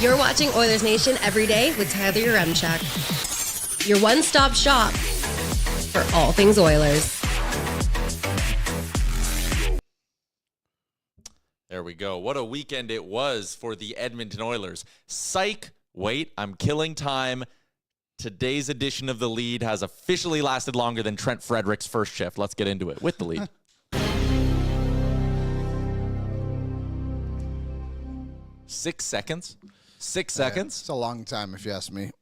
You're watching Oilers Nation every day with Tyler Yaremchuk. Your one-stop shop for all things Oilers. There we go. What a weekend it was for the Edmonton Oilers. Psych. Wait, I'm killing time. Today's edition of The Lead has officially lasted longer than Trent Frederick's first shift. Let's get into it with The Lead. 6 seconds. 6 seconds. It's a long time if you ask me.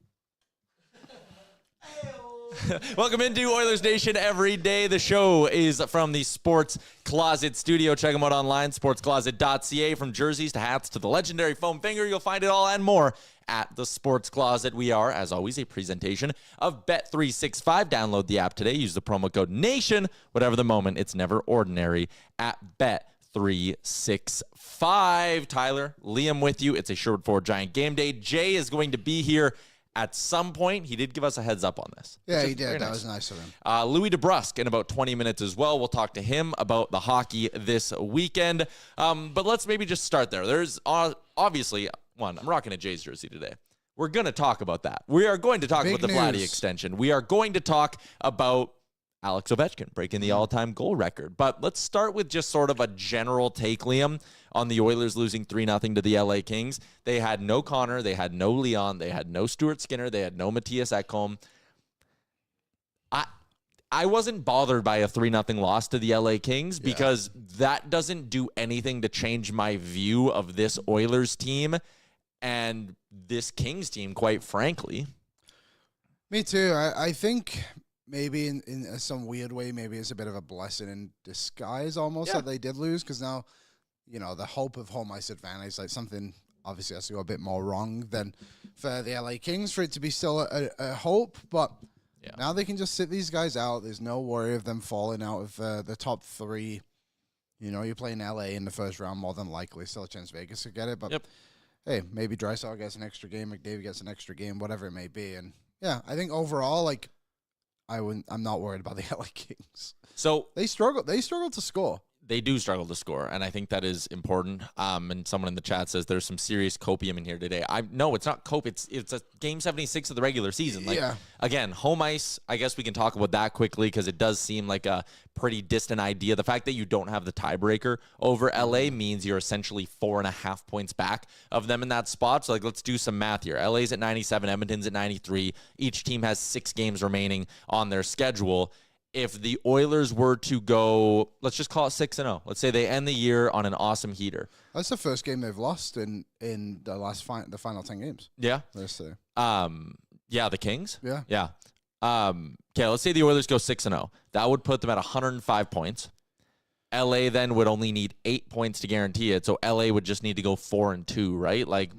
Welcome into Oilers Nation every day. The show is from the Sports Closet studio. Check them out online, sportscloset.ca. From jerseys to hats to the legendary foam finger, you'll find it all and more at the Sports Closet. We are, as always, a presentation of Bet365. Download the app today. Use the promo code NATION. Whatever the moment, it's never ordinary at Bet365. Tyler, Liam with you. It's a Sherwood Ford Giant game day. Jay is going to be here at some point. He did give us a heads up on this. Yeah, he did. That was nice of him. Louie DeBrusk in about 20 minutes as well. We'll talk to him about the hockey this weekend. But let's maybe just start there. There's obviously, I'm rocking a Jays jersey today. We're going to talk about that. We are going to talk about the Vladdy extension. We are going to talk about Alex Ovechkin breaking the all-time goal record. But let's start with just sort of a general take, Liam, on the Oilers losing 3-0 to the LA Kings. They had no Connor. They had no Leon. They had no Stuart Skinner. They had no Matthias Ekholm. I wasn't bothered by a 3-0 loss to the LA Kings because that doesn't do anything to change my view of this Oilers team and this Kings team, quite frankly. Me too. I think maybe in some weird way, maybe it's a bit of a blessing in disguise almost that they did lose, because now, you know, the hope of home ice advantage, like something obviously has to go a bit more wrong than for the LA Kings for it to be still a hope, but now they can just sit these guys out. There's no worry of them falling out of the top three. You know, you're playing LA in the first round more than likely. Still a chance Vegas to get it, but hey, maybe Draisaitl gets an extra game, McDavid gets an extra game, whatever it may be. And yeah, I think overall, like, I'm not worried about the LA Kings. So they struggle to score. They do struggle to score, and I think that is important. And someone in the chat says there's some serious copium in here today. No, it's not cope. It's a game 76 of the regular season. Like, again, home ice, I guess we can talk about that quickly because it does seem like a pretty distant idea. The fact that you don't have the tiebreaker over LA means you're essentially 4.5 points back of them in that spot. So, like, let's do some math here. LA's at 97, Edmonton's at 93. Each team has 6 games remaining on their schedule. If the Oilers were to go, let's just call it 6-0. Let's say they end the year on an awesome heater. That's the first game they've lost in the final 10 games. Yeah. Yesterday. The Kings? Yeah. Okay, let's say the Oilers go 6-0. That would put them at 105 points. LA then would only need 8 points to guarantee it. So LA would just need to go 4-2, right? Like,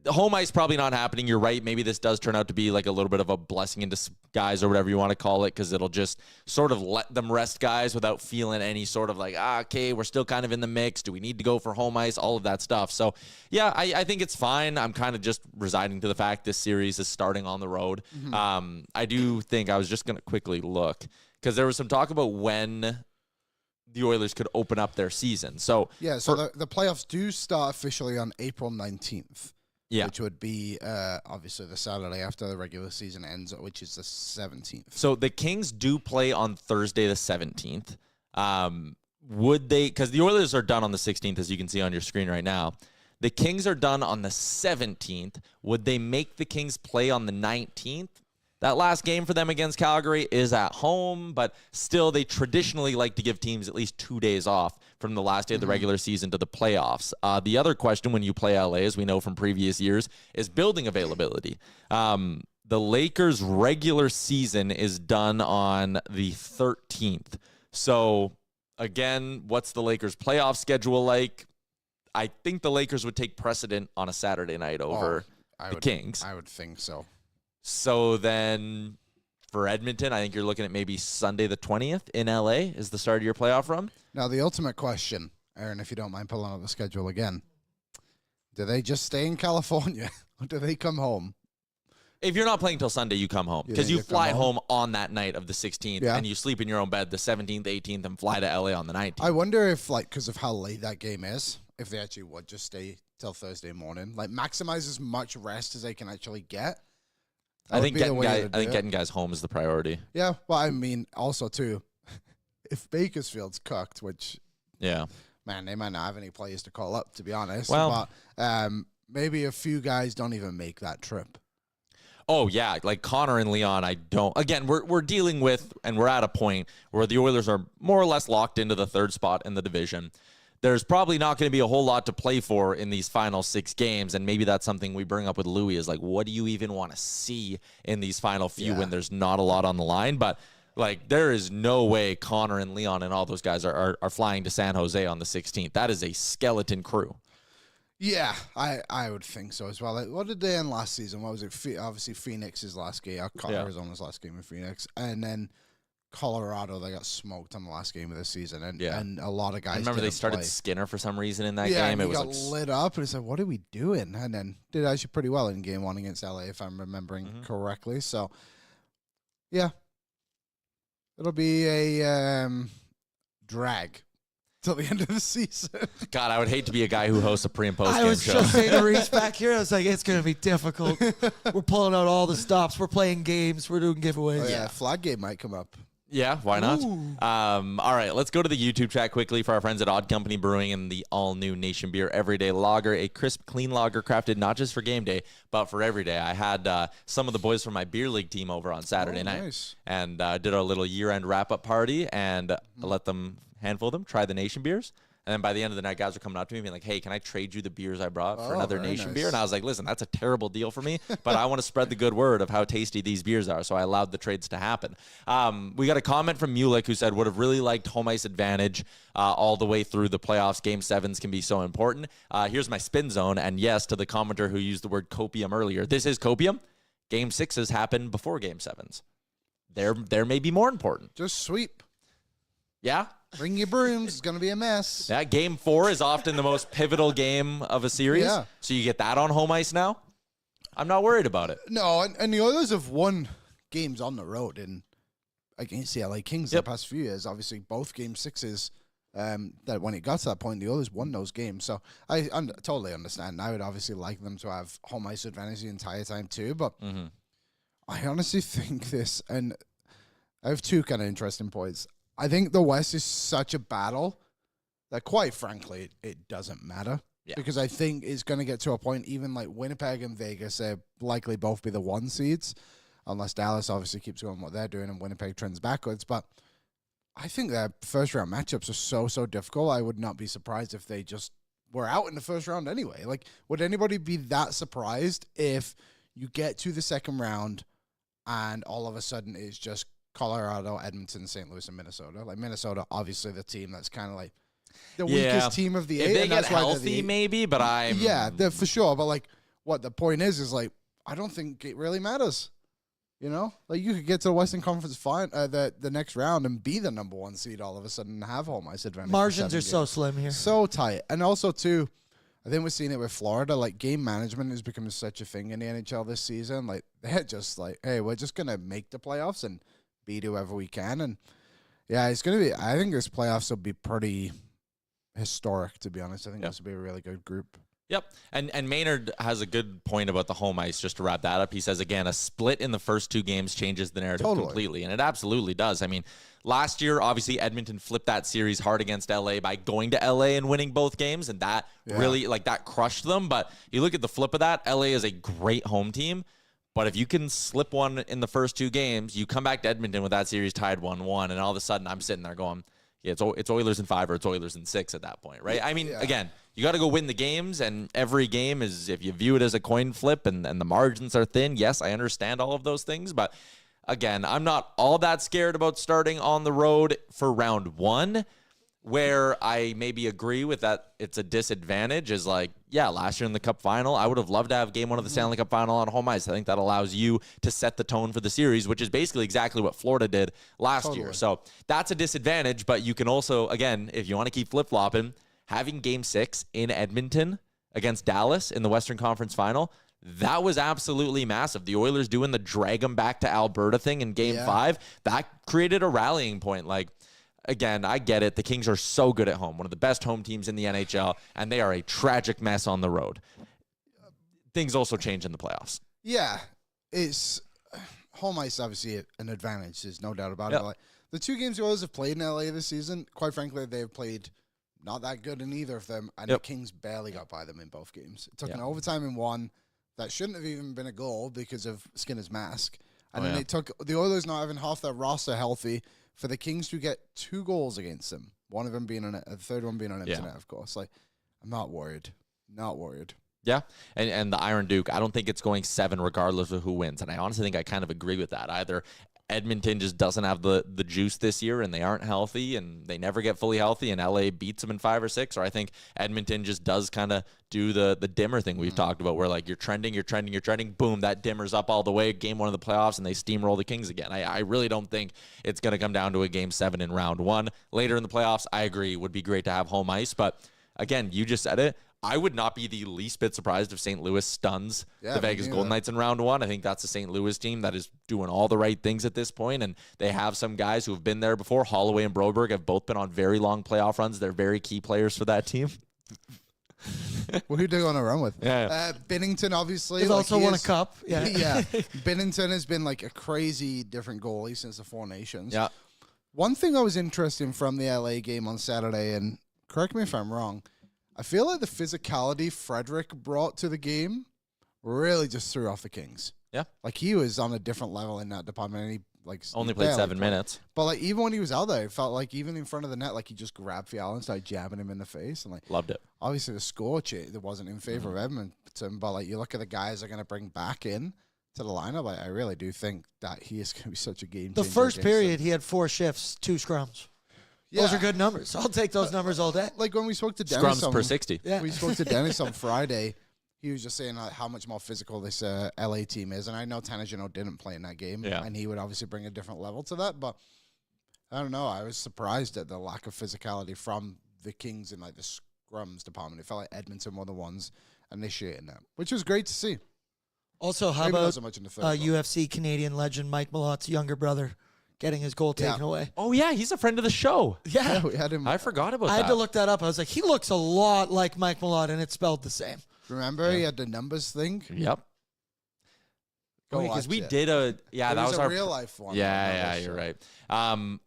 the home ice probably not happening. You're right. Maybe this does turn out to be like a little bit of a blessing in disguise or whatever you want to call it, because it'll just sort of let them rest guys without feeling any sort of like, okay, we're still kind of in the mix. Do we need to go for home ice? All of that stuff. So, yeah, I think it's fine. I'm kind of just resigning to the fact this series is starting on the road. I do think I was just going to quickly look because there was some talk about when the Oilers could open up their season. So, the playoffs do start officially on April 19th. Yeah. Which would be, obviously, the Saturday after the regular season ends, which is the 17th. So the Kings do play on Thursday the 17th. Would they – because the Oilers are done on the 16th, as you can see on your screen right now. The Kings are done on the 17th. Would they make the Kings play on the 19th? That last game for them against Calgary is at home, but still they traditionally like to give teams at least 2 days off from the last day of the regular season to the playoffs. The other question when you play LA, as we know from previous years, is building availability. The Lakers' regular season is done on the 13th. So, again, what's the Lakers' playoff schedule like? I think the Lakers would take precedent on a Saturday night over the Kings. I would think so. So then for Edmonton, I think you're looking at maybe Sunday the 20th in LA is the start of your playoff run. Now, the ultimate question, Aaron, if you don't mind pulling up the schedule again, do they just stay in California or do they come home? If you're not playing till Sunday, you come home because you fly home on that night of the 16th and you sleep in your own bed the 17th, 18th, and fly to LA on the 19th. I wonder if, like, because of how late that game is, if they actually would just stay till Thursday morning. Like, maximize as much rest as they can actually get. I think getting guys home is the priority. Yeah, well, I mean, also, too, if Bakersfield's cooked, which, man, they might not have any players to call up, to be honest. Well, but maybe a few guys don't even make that trip. Oh, yeah, like Connor and Leon, I don't. Again, we're dealing with, and we're at a point where the Oilers are more or less locked into the third spot in the division. There's probably not going to be a whole lot to play for in these final 6 games, and maybe that's something we bring up with Louie is like, what do you even want to see in these final few when there's not a lot on the line? But, like, there is no way Connor and Leon and all those guys are flying to San Jose on the 16th. That is a skeleton crew. Yeah, I would think so as well. Like, what did they end last season? What was it? Obviously, Phoenix's last game. Arizona's last game in Phoenix. And then Colorado, they got smoked on the last game of the season. And a lot of guys I remember they started play. Skinner for some reason in that game. And it he was got lit up, and it's like, what are we doing? And then did actually pretty well in game 1 against LA, if I'm remembering correctly. So, yeah. It'll be a drag till the end of the season. God, I would hate to be a guy who hosts a pre- and post-game show. I was just saying to Reese back here, I was like, it's going to be difficult. We're pulling out all the stops. We're playing games. We're doing giveaways. Oh, yeah, flag game might come up. Yeah, why not? All right, let's go to the YouTube chat quickly for our friends at Odd Company Brewing and the all-new Nation Beer Everyday Lager, a crisp, clean lager crafted not just for game day, but for every day. I had some of the boys from my beer league team over on Saturday night and did our little year-end wrap-up party, and let them, handful of them, try the Nation beers. And then by the end of the night, guys are coming up to me and being like, hey, can I trade you the beers I brought for another Nation beer? And I was like, listen, that's a terrible deal for me, but I want to spread the good word of how tasty these beers are. So I allowed the trades to happen. We got a comment from Mulik who said, would have really liked home ice advantage all the way through the playoffs. Game 7s can be so important. Here's my spin zone. And yes, to the commenter who used the word copium earlier, this is copium. Game 6s happen before Game 7s. They're maybe more important. Just sweep. Yeah. Bring your brooms. It's going to be a mess. Yeah, Game 4 is often the most pivotal game of a series. Yeah. So you get that on home ice now. I'm not worried about it. No, and the Oilers have won games on the road against the LA Kings the past few years. Obviously, both Game 6s, that when it got to that point, the Oilers won those games. So I totally understand. I would obviously like them to have home ice advantage the entire time too. But I honestly think this, and I have 2 kind of interesting points. I think the West is such a battle that, quite frankly, it doesn't matter. Yeah. Because I think it's going to get to a point, even like Winnipeg and Vegas, they'll likely both be the 1 seeds, unless Dallas obviously keeps going what they're doing and Winnipeg trends backwards. But I think their first-round matchups are so difficult. I would not be surprised if they just were out in the first round anyway. Like, would anybody be that surprised if you get to the second round and all of a sudden it's just Colorado, Edmonton, St. Louis, and Minnesota? Like, Minnesota, obviously the team that's kind of like the weakest team of the 8. If they and get that's why healthy, maybe, but I'm... Yeah, for sure. But, like, what the point is like, I don't think it really matters. You know? Like, you could get to the Western Conference the next round and be the number 1 seed all of a sudden and have home ice advantage. Margins are so slim here. So tight. And also, too, I think we're seeing it with Florida. Like, game management is becoming such a thing in the NHL this season. Like, they're just like, hey, we're just going to make the playoffs and beat whoever we can. And yeah, it's going to be, I think this playoffs will be pretty historic, to be honest. I think this will be a really good group. Yep. And Maynard has a good point about the home ice, just to wrap that up. He says, again, a split in the first 2 games changes the narrative completely. And it absolutely does. I mean, last year, obviously, Edmonton flipped that series hard against LA by going to LA and winning both games. And that really, like, that crushed them. But you look at the flip of that, LA is a great home team. But if you can slip one in the first 2 games, you come back to Edmonton with that series tied 1-1, and all of a sudden I'm sitting there going, yeah, it's Oilers in 5 or it's Oilers in 6 at that point, right? I mean, again, you got to go win the games, and every game is, if you view it as a coin flip and the margins are thin, yes, I understand all of those things. But again, I'm not all that scared about starting on the road for round 1. Where I maybe agree with that it's a disadvantage is like, yeah, last year in the Cup final, I would have loved to have game 1 of the Stanley Cup final on home ice. I think that allows you to set the tone for the series, which is basically exactly what Florida did last year. So that's a disadvantage, but you can also, again, if you want to keep flip-flopping, having game 6 in Edmonton against Dallas in the Western Conference final, that was absolutely massive. The Oilers doing the drag them back to Alberta thing in game 5, that created a rallying point. Like, again, I get it. The Kings are so good at home, one of the best home teams in the NHL, and they are a tragic mess on the road. Things also change in the playoffs. Yeah, it's home ice obviously an advantage. There's no doubt about it. Like, the two games the Oilers have played in LA this season, quite frankly, they've played not that good in either of them, and the Kings barely got by them in both games. It took an overtime in one that shouldn't have even been a goal because of Skinner's mask. And then it took the Oilers not having half their roster healthy for the Kings to get 2 goals against them. One of them being on the third one being on internet, of course. Like, I'm not worried. Not worried. Yeah, and the Iron Duke, I don't think it's going 7 regardless of who wins. And I honestly think I kind of agree with that. Either Edmonton just doesn't have the juice this year and they aren't healthy and they never get fully healthy and LA beats them in 5 or 6, or I think Edmonton just does kind of do the dimmer thing we've talked about where, like, you're trending, boom, that dimmer's up all the way, game 1 of the playoffs, and they steamroll the Kings again. I really don't think it's going to come down to a game 7 in round 1. Later in the playoffs, I agree, would be great to have home ice, but again, you just said it. I would not be the least bit surprised if St. Louis stuns the Vegas Golden Knights in round 1. I think that's the St. Louis team that is doing all the right things at this point, and they have some guys who have been there before. Holloway and Broberg have both been on very long playoff runs. They're very key players for that team. Well, who do you want to run with? Yeah. Binnington, obviously. He's also won a cup. Yeah. Yeah. Binnington has been like a crazy different goalie since the Four Nations. Yeah. One thing I was interested in from the LA game on Saturday, and correct me if I'm wrong, I feel like the physicality Frederick brought to the game really just threw off the Kings. Yeah. Like, he was on a different level in that department, and he only played 7 minutes. But like, even when he was out there, it felt like even in front of the net, like, he just grabbed Fiala and started jabbing him in the face. And like, loved it. Obviously, the score that wasn't in favor of Edmonton, but like, you look at the guys they're going to bring back in to the lineup. Like, I really do think that he is going to be such a game changer. The first period, he had 4 shifts, 2 scrums. Yeah. Those are good numbers. I'll take those numbers all day. Like, when we spoke to Dennis Scrums per 60. Yeah. we spoke to Dennis on Friday, he was just saying how much more physical this LA team is. And I know Tanagino didn't play in that game, and he would obviously bring a different level to that. But I don't know. I was surprised at the lack of physicality from the Kings in like the scrums department. It felt like Edmonton were the ones initiating that, which was great to see. Also, how Maybe not about so much in the third, but- UFC Canadian legend Mike Malotte's younger brother getting his goal taken away? Oh, yeah, he's a friend of the show. Yeah. we had him. I forgot about that. I had to look that up. I was like, he looks a lot like Mike Malotte, and it's spelled the same. Remember, he had the numbers thing. Yep. Go Because watch we it. did that was was a our real life one. Yeah, you're right.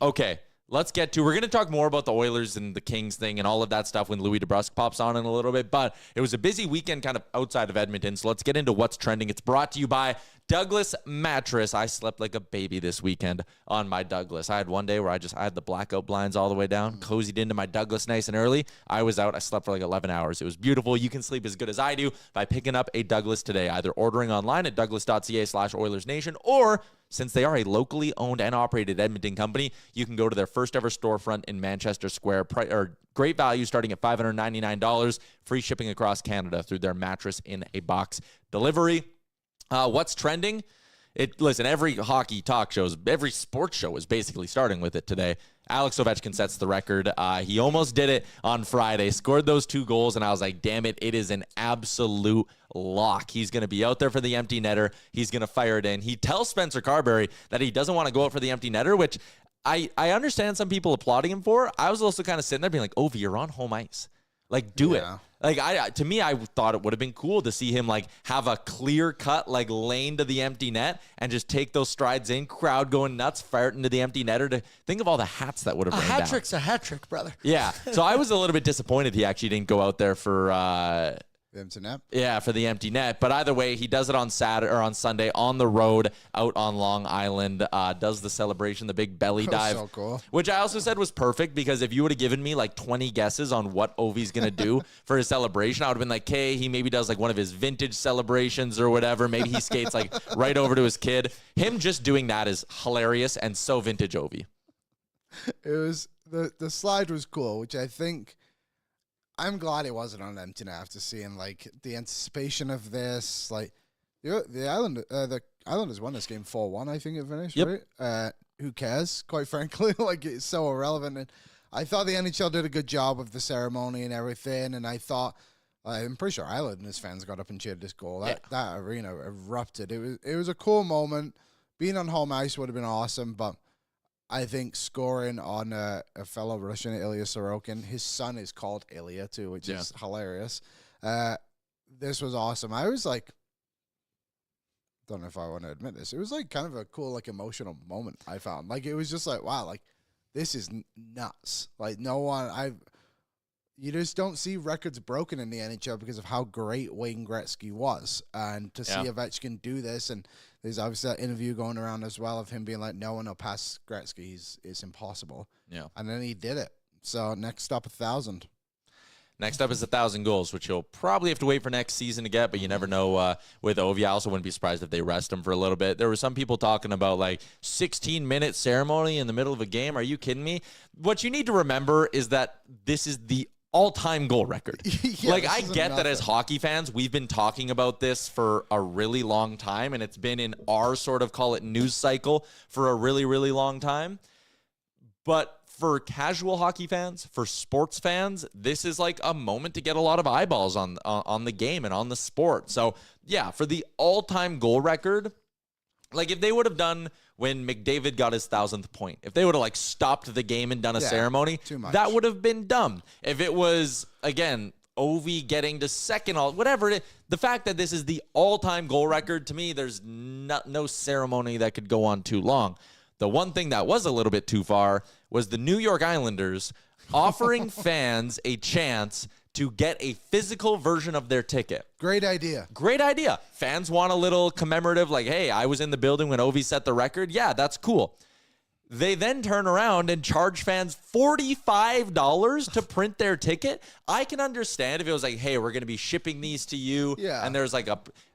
Okay, let's get to. We're going to talk more about the Oilers and the Kings thing and all of that stuff when Louie DeBrusk pops on in a little bit. But it was a busy weekend kind of outside of Edmonton, so let's get into what's trending. It's brought to you by Douglas Mattress. I slept like a baby this weekend on my Douglas. I had one day where I had the blackout blinds all the way down, cozied into my Douglas nice and early. I was out. I slept for like 11 hours. It was beautiful. You can sleep as good as I do by picking up a Douglas today, either ordering online at douglas.ca/Oilersnation, or since they are a locally owned and operated Edmonton company, you can go to their first ever storefront in Manchester Square. Great value starting at $599. Free shipping across Canada through their mattress in a box delivery. What's trending? Listen, every hockey talk shows, every sports show is basically starting with it today. Alex Ovechkin sets the record. He almost did it on Friday, scored those 2 goals, and I was like, damn it, it is an absolute lock. He's going to be out there for the empty netter. He's going to fire it in. He tells Spencer Carberry that he doesn't want to go out for the empty netter, which I understand some people applauding him for. I was also kind of sitting there being like, Ovi, you're on home ice. Like, do it. Like, to me, I thought it would have been cool to see him, like, have a clear-cut, like, lane to the empty net and just take those strides in, crowd going nuts, fire it into the empty netter. To think of all the hats that would have rained down. A hat trick's a hat trick, brother. Yeah. So I was a little bit disappointed he actually didn't go out there for The empty net? Yeah, for the empty net. But either way, he does it on Saturday or on Sunday on the road out on Long Island. Does the celebration, the big belly dive, so cool. which I also said was perfect because if you would have given me like 20 guesses on what Ovi's gonna do for his celebration, I would have been like, "Okay, he maybe does like one of his vintage celebrations or whatever. Maybe he skates like right over to his kid." Him just doing that is hilarious and so vintage Ovi. It was the slide was cool, which I think. I'm glad it wasn't on empty net after seeing like the anticipation of this. Like the Islanders won this game 4-1. I think it finished. Yep. Right? Who cares? Quite frankly, like it's so irrelevant. And I thought the NHL did a good job of the ceremony and everything. And I thought I'm pretty sure Islanders fans got up and cheered this goal. That arena erupted. It was a cool moment. Being on home ice would have been awesome, but I think scoring on a fellow Russian, Ilya Sorokin. His son is called Ilya too, which is hilarious. This was awesome. I was like, don't know if I want to admit this. It was like kind of a cool, like emotional moment I found. Like it was just like, wow, like this is nuts. Like you just don't see records broken in the NHL because of how great Wayne Gretzky was. And to see Ovechkin do this, and there's obviously that interview going around as well of him being like, no one will pass Gretzky. It's impossible. Yeah. And then he did it. So next up, 1,000. Next up is 1,000 goals, which you'll probably have to wait for next season to get, but you never know with Ovi. I also wouldn't be surprised if they rest him for a little bit. There were some people talking about like 16-minute ceremony in the middle of a game. Are you kidding me? What you need to remember is that this is the all-time goal record. Like, I get that as hockey fans, we've been talking about this for a really long time, and it's been in our sort of, call it, news cycle for a really, really long time. But for casual hockey fans, for sports fans, this is like a moment to get a lot of eyeballs on the game and on the sport. So, yeah, for the all-time goal record, like if they would have done when McDavid got his 1,000th point, if they would have like stopped the game and done a ceremony, that would have been dumb. If it was, again, Ovi getting to second, whatever it is, the fact that this is the all-time goal record, to me, there's no ceremony that could go on too long. The one thing that was a little bit too far was the New York Islanders offering fans a chance to get a physical version of their ticket. Great idea. Great idea. Fans want a little commemorative, like, hey, I was in the building when Ovi set the record. Yeah, that's cool. They then turn around and charge fans $45 to print their ticket. I can understand if it was like, hey, we're going to be shipping these to you. Yeah. And there's like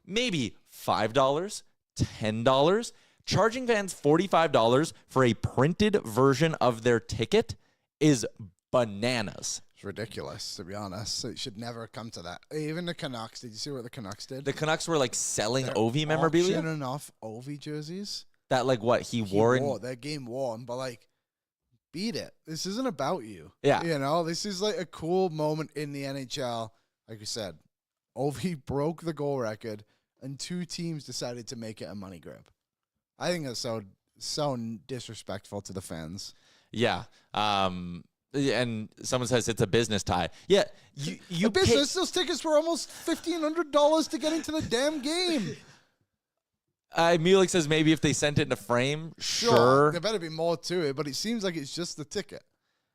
maybe $5, $10. Charging fans $45 for a printed version of their ticket is bananas. It's ridiculous, to be honest. It should never come to that. Even the Canucks, did you see what the Canucks did? The Canucks were like selling Ovi memorabilia? Auctioning off Ovi jerseys. That like what he wore their game worn, but like, beat it. This isn't about you. Yeah. You know, this is like a cool moment in the NHL. Like you said, Ovi broke the goal record and two teams decided to make it a money grab. I think that's so disrespectful to the fans. Yeah. And someone says it's a business tie. Yeah. You business, those tickets were almost $1,500 to get into the damn game. Mulek says maybe if they sent it in a frame, sure. There better be more to it, but it seems like it's just the ticket.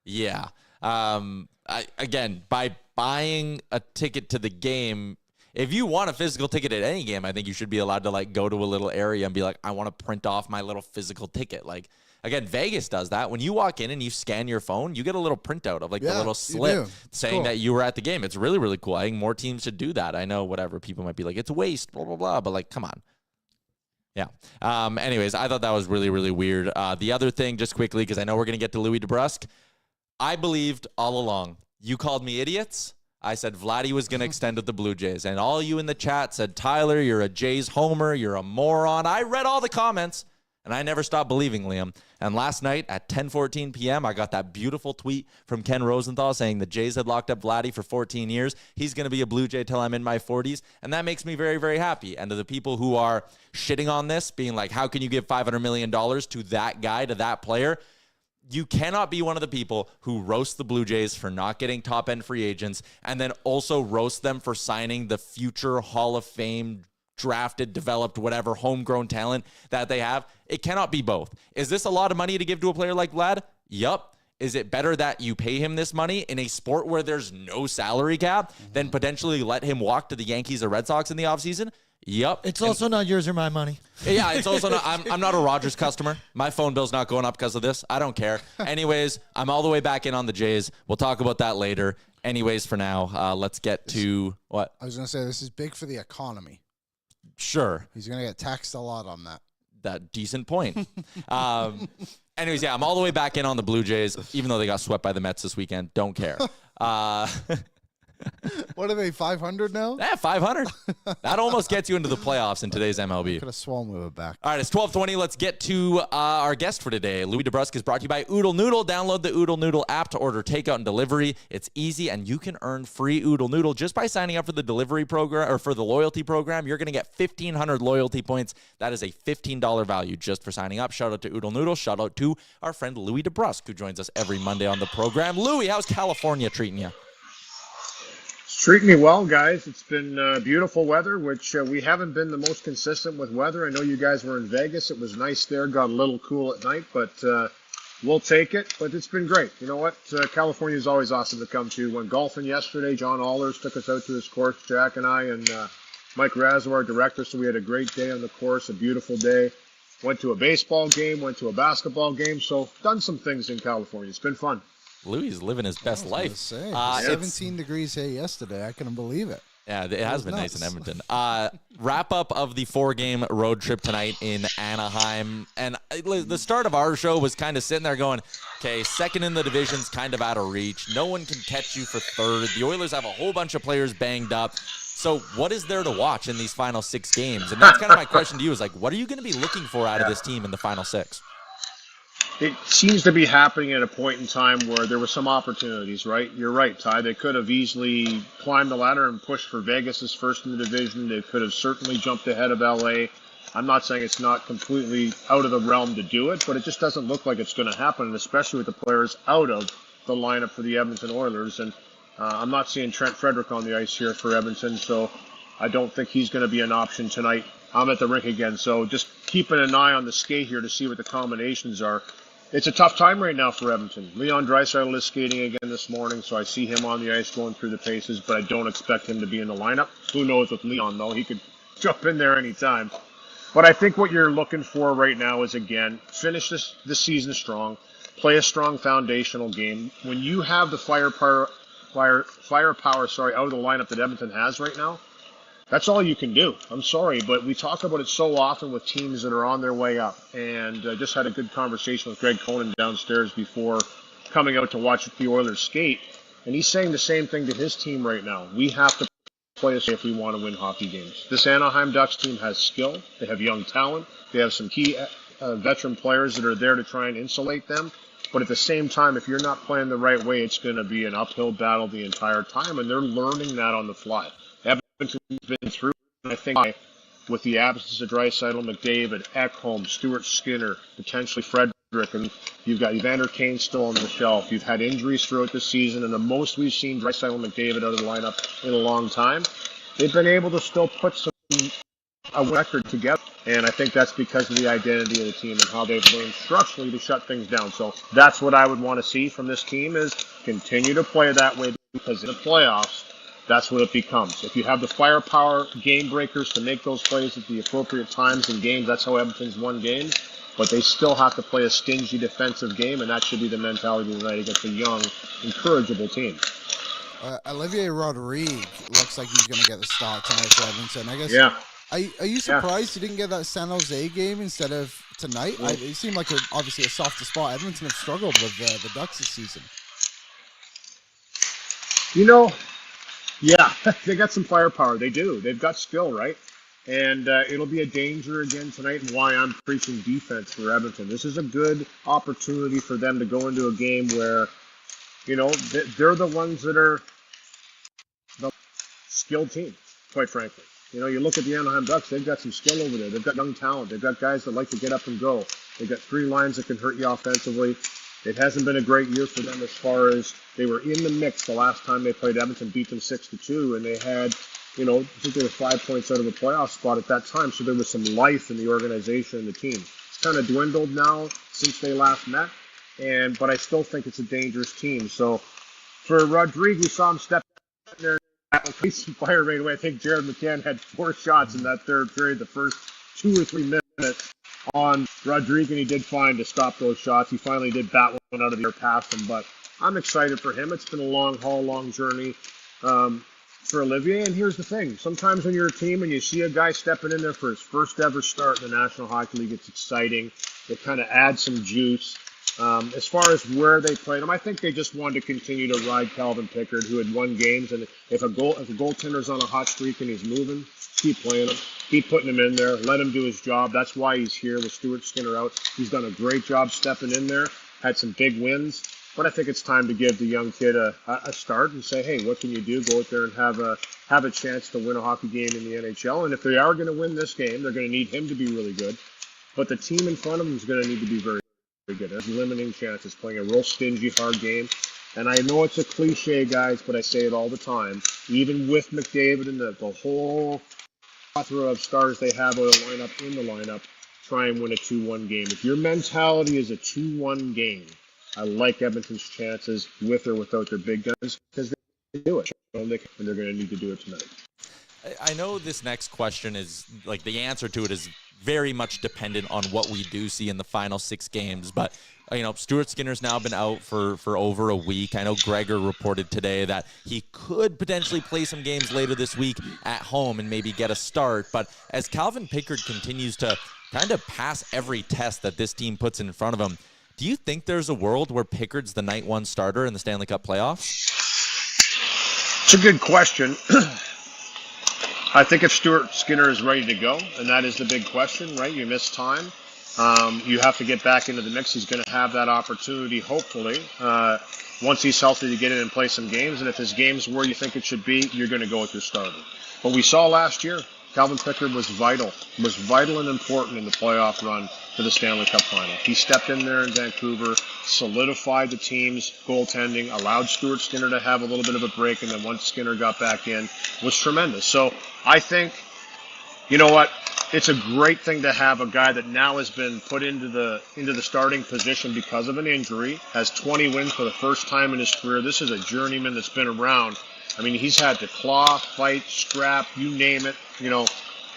Yeah. Again, by buying a ticket to the game, if you want a physical ticket at any game, I think you should be allowed to like go to a little area and be like, I want to print off my little physical ticket. Like, again, Vegas does that. When you walk in and you scan your phone, you get a little printout of like the little slip saying that you were at the game. It's really, really cool. I think more teams should do that. I know whatever people might be like, it's waste, blah, blah, blah. But like, come on. Yeah. Anyways, I thought that was really, really weird. The other thing, just quickly, because I know we're going to get to Louie DeBrusk. I believed all along. You called me idiots. I said Vladdy was going to extend with the Blue Jays. And all you in the chat said, Tyler, you're a Jays homer. You're a moron. I read all the comments, and I never stopped believing Liam. And last night at 10:14 p.m., I got that beautiful tweet from Ken Rosenthal saying the Jays had locked up Vladdy for 14 years. He's going to be a Blue Jay till I'm in my 40s. And that makes me very, very happy. And to the people who are shitting on this, being like, how can you give $500 million to that guy, to that player? You cannot be one of the people who roast the Blue Jays for not getting top-end free agents and then also roast them for signing the future Hall of Fame drafted, developed, whatever, homegrown talent that they have. It cannot be both. Is this a lot of money to give to a player like Vlad? Yup. Is it better that you pay him this money in a sport where there's no salary cap than potentially let him walk to the Yankees or Red Sox in the offseason? Yep. It's also not yours or my money. Yeah, it's also not. I'm not a Rogers customer. My phone bill's not going up because of this. I don't care. Anyways, I'm all the way back in on the Jays. We'll talk about that later. Anyways, for now, let's get to what? I was going to say, this is big for the economy. Sure. He's going to get taxed a lot on that. That decent point. Anyways, yeah, I'm all the way back in on the Blue Jays, even though they got swept by the Mets this weekend. Don't care. What are they, 500 now? Yeah, 500. That almost gets you into the playoffs in today's MLB. Could have sworn we were back. All right, it's 12:20. Let's get to our guest for today. Louie DeBrusk is brought to you by Oodle Noodle. Download the Oodle Noodle app to order takeout and delivery. It's easy, and you can earn free Oodle Noodle just by signing up for the delivery program or for the loyalty program. You're going to get 1,500 loyalty points. That is a $15 value just for signing up. Shout out to Oodle Noodle. Shout out to our friend Louie DeBrusk, who joins us every Monday on the program. Louie, how's California treating you? Treating me well, guys. It's been beautiful weather, which we haven't been the most consistent with weather. I know you guys were in Vegas. It was nice there. Got a little cool at night, but we'll take it. But it's been great. You know what? California is always awesome to come to. Went golfing yesterday. John Allers took us out to his course, Jack and I, and Mike Razzo, our director. So we had a great day on the course, a beautiful day. Went to a baseball game, went to a basketball game. So done some things in California. It's been fun. Louie is living his best life. 17 degrees here yesterday. I couldn't believe it. Yeah, it has been nice in Edmonton. Wrap up of the 4-game road trip tonight in Anaheim. And the start of our show was kind of sitting there going, okay, second in the division's kind of out of reach. No one can catch you for third. The Oilers have a whole bunch of players banged up. So what is there to watch in these final 6 games? And that's kind of my question to you is like, what are you going to be looking for out of this team in the final 6? It seems to be happening at a point in time where there were some opportunities, right? You're right, Ty. They could have easily climbed the ladder and pushed for Vegas' first in the division. They could have certainly jumped ahead of LA. I'm not saying it's not completely out of the realm to do it, but it just doesn't look like it's going to happen, and especially with the players out of the lineup for the Edmonton Oilers. And I'm not seeing Trent Frederick on the ice here for Edmonton, so I don't think he's going to be an option tonight. I'm at the rink again, so just keeping an eye on the skate here to see what the combinations are. It's a tough time right now for Edmonton. Leon Draisaitl is skating again this morning, so I see him on the ice going through the paces, but I don't expect him to be in the lineup. Who knows with Leon, though? He could jump in there anytime. But I think what you're looking for right now is, again, finish this season strong, play a strong foundational game. When you have the firepower out of the lineup that Edmonton has right now, that's all you can do. I'm sorry, but we talk about it so often with teams that are on their way up. And I just had a good conversation with Greg Conan downstairs before coming out to watch the Oilers skate. And he's saying the same thing to his team right now. We have to play us if we want to win hockey games. This Anaheim Ducks team has skill. They have young talent. They have some key veteran players that are there to try and insulate them. But at the same time, if you're not playing the right way, it's going to be an uphill battle the entire time. And they're learning that on the fly. Edmonton's been through, and I think with the absence of Draisaitl, McDavid, Ekholm, Stuart Skinner, potentially Frederick, and you've got Evander Kane still on the shelf. You've had injuries throughout the season, and the most we've seen Draisaitl and McDavid out of the lineup in a long time. They've been able to still put a record together, and I think that's because of the identity of the team and how they've learned structurally to shut things down. So that's what I would want to see from this team is continue to play that way, because in the playoffs, that's what it becomes. If you have the firepower game breakers to make those plays at the appropriate times in games, that's how Edmonton's won games. But they still have to play a stingy defensive game, and that should be the mentality tonight against a young, incorrigible team. Olivier Rodrigue looks like he's going to get the start tonight for Edmonton. I guess. Yeah. Are you surprised he didn't get that San Jose game instead of tonight? It seemed like obviously a softer spot. Edmonton have struggled with the Ducks this season. You know, yeah, they got some firepower. They do. They've got skill, right? And it'll be a danger again tonight, and why I'm preaching defense for Edmonton. This is a good opportunity for them to go into a game where, you know, they're the ones that are the skilled team, quite frankly. You know, you look at the Anaheim Ducks, they've got some skill over there. They've got young talent. They've got guys that like to get up and go. They've got 3 lines that can hurt you offensively. It hasn't been a great year for them as far as they were in the mix the last time they played Edmonton, beat them 6-2, and they had, you know, I think they were 5 points out of a playoff spot at that time, so there was some life in the organization and the team. It's kind of dwindled now since they last met, but I still think it's a dangerous team. So for Rodrigue, we saw him step in there and increase some fire right away. I think Jared McCann had 4 shots in that third period, the first 2 or 3 minutes on Rodrigue, and he did fine to stop those shots. He finally did bat one out of the air past him, but I'm excited for him. It's been a long haul, long journey for Olivier, and here's the thing. Sometimes when you're a team and you see a guy stepping in there for his first ever start in the National Hockey League, it's exciting. It kind of adds some juice. As far as where they played him, I think they just wanted to continue to ride Calvin Pickard, who had won games. And if a goaltender's on a hot streak and he's moving, keep playing him, keep putting him in there, let him do his job. That's why he's here with Stuart Skinner out. He's done a great job stepping in there, had some big wins. But I think it's time to give the young kid a start and say, hey, what can you do? Go out there and have a chance to win a hockey game in the NHL. And if they are going to win this game, they're going to need him to be really good. But the team in front of him is going to need to be very, very good. There's limiting chances, playing a real stingy, hard game. And I know it's a cliche, guys, but I say it all the time. Even with McDavid and the whole plethora of stars they have in the lineup, try and win a 2-1 game. If your mentality is a 2-1 game, I like Edmonton's chances with or without their big guns because they do it, and they're going to need to do it tonight. I know this next question is, like, the answer to it is very much dependent on what we do see in the final 6 games, but Stuart Skinner's now been out for over a week. I know Gregor reported today that he could potentially play some games later this week at home and maybe get a start, but as Calvin Pickard continues to kind of pass every test that this team puts in front of him, do you think there's a world where Pickard's the night 1 starter in the Stanley Cup playoffs? It's a good question. I think if Stuart Skinner is ready to go, and that is the big question, right? You miss time. You have to get back into the mix. He's going to have that opportunity, hopefully, once he's healthy to get in and play some games. And if his game's where you think it should be, you're going to go with your starter. But we saw last year, Calvin Pickard was vital and important in the playoff run to the Stanley Cup final. He stepped in there in Vancouver, solidified the team's goaltending, allowed Stuart Skinner to have a little bit of a break, and then once Skinner got back in, was tremendous. So I think, you know what, it's a great thing to have a guy that now has been put into the starting position because of an injury, has 20 wins for the first time in his career. This is a journeyman that's been around. I mean, he's had to claw, fight, scrap, you name it,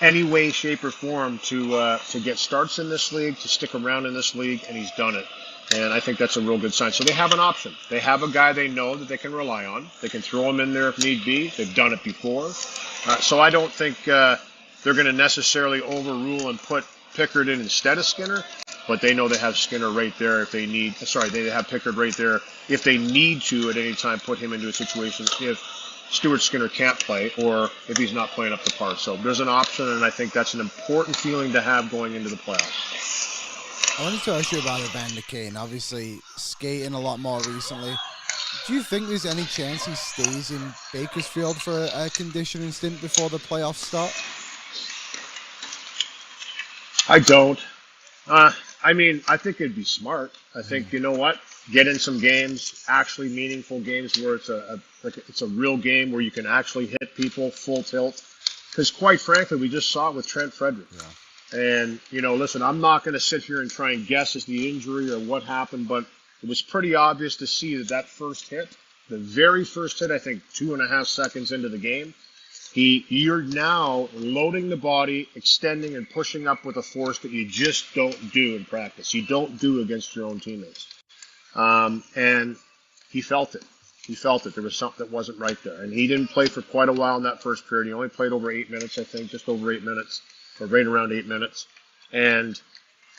any way, shape, or form to get starts in this league, to stick around in this league, and he's done it. And I think that's a real good sign. So they have an option. They have a guy they know that they can rely on. They can throw him in there if need be. They've done it before. So I don't think they're going to necessarily overrule and put Pickard in instead of Skinner, but they know they have Skinner right there if they need. They have Pickard right there if they need to at any time put him into a situation if Stuart Skinner can't play or if he's not playing up to par. So there's an option, and I think that's an important feeling to have going into the playoffs. I wanted to ask you about Evander Kane. Obviously, skating a lot more recently. Do you think there's any chance he stays in Bakersfield for a conditioning stint before the playoffs start? I don't. I think it'd be smart. I think, you know what? Get in some games, actually meaningful games where it's a real game where you can actually hit people full tilt. Because quite frankly, we just saw it with Trent Frederick. Yeah. And, listen, I'm not going to sit here and try and guess as the injury or what happened, but it was pretty obvious to see that first hit, the very first hit, I think 2.5 seconds into the game, you're now loading the body, extending and pushing up with a force that you just don't do in practice. You don't do against your own teammates. And he felt it. There was something that wasn't right there. And he didn't play for quite a while in that first period. He only played over 8 minutes, I think, just over 8 minutes, or right around 8 minutes. And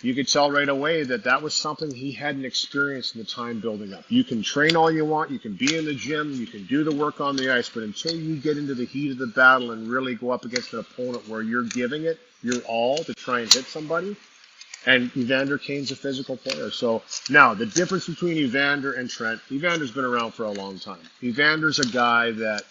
you could tell right away that was something he hadn't experienced in the time building up. You can train all you want. You can be in the gym. You can do the work on the ice. But until you get into the heat of the battle and really go up against an opponent where you're giving it your all to try and hit somebody, and Evander Kane's a physical player. So now the difference between Evander and Trent, Evander's been around for a long time. Evander's a guy that,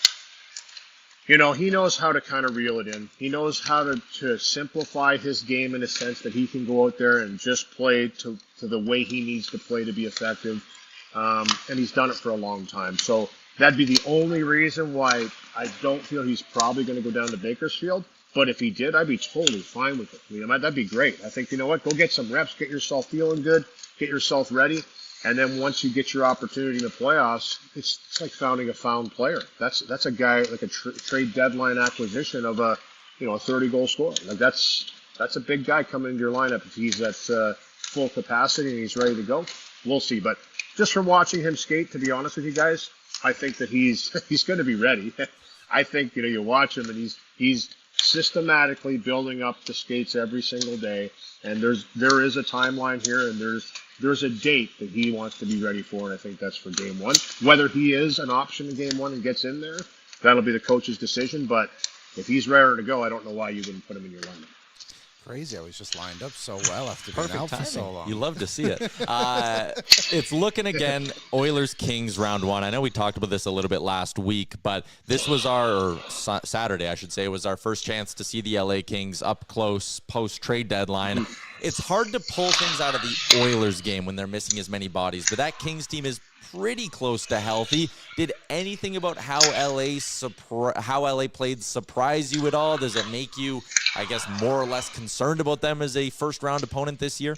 he knows how to kind of reel it in. He knows how to simplify his game in a sense that he can go out there and just play to the way he needs to play to be effective. And he's done it for a long time. So that'd be the only reason why I don't feel he's probably going to go down to Bakersfield. But if he did, I'd be totally fine with it. That'd be great. I think, you know what? Go get some reps, get yourself feeling good, get yourself ready. And then once you get your opportunity in the playoffs, it's like founding a found player. That's a guy, like a trade deadline acquisition of a 30-goal scorer. Like that's a big guy coming into your lineup if he's at full capacity and he's ready to go. We'll see. But just from watching him skate, to be honest with you guys, I think that he's going to be ready. I think, you watch him and he's systematically building up the skates every single day, and there is a timeline here, and there's a date that he wants to be ready for, and I think that's for game one. Whether he is an option in game one and gets in there, that'll be the coach's decision. But if he's raring to go, I don't know why you wouldn't put him in your lineup. Crazy, I was just lined up so well after being out for so long. You love to see it. It's looking again, Oilers-Kings round one. I know we talked about this a little bit last week, but this was Saturday, I should say, was our first chance to see the LA Kings up close post-trade deadline. It's hard to pull things out of the Oilers game when they're missing as many bodies, but that Kings team is pretty close to healthy. Did anything about how LA played surprise you at all? Does it make you, I guess, more or less concerned about them as a first-round opponent this year?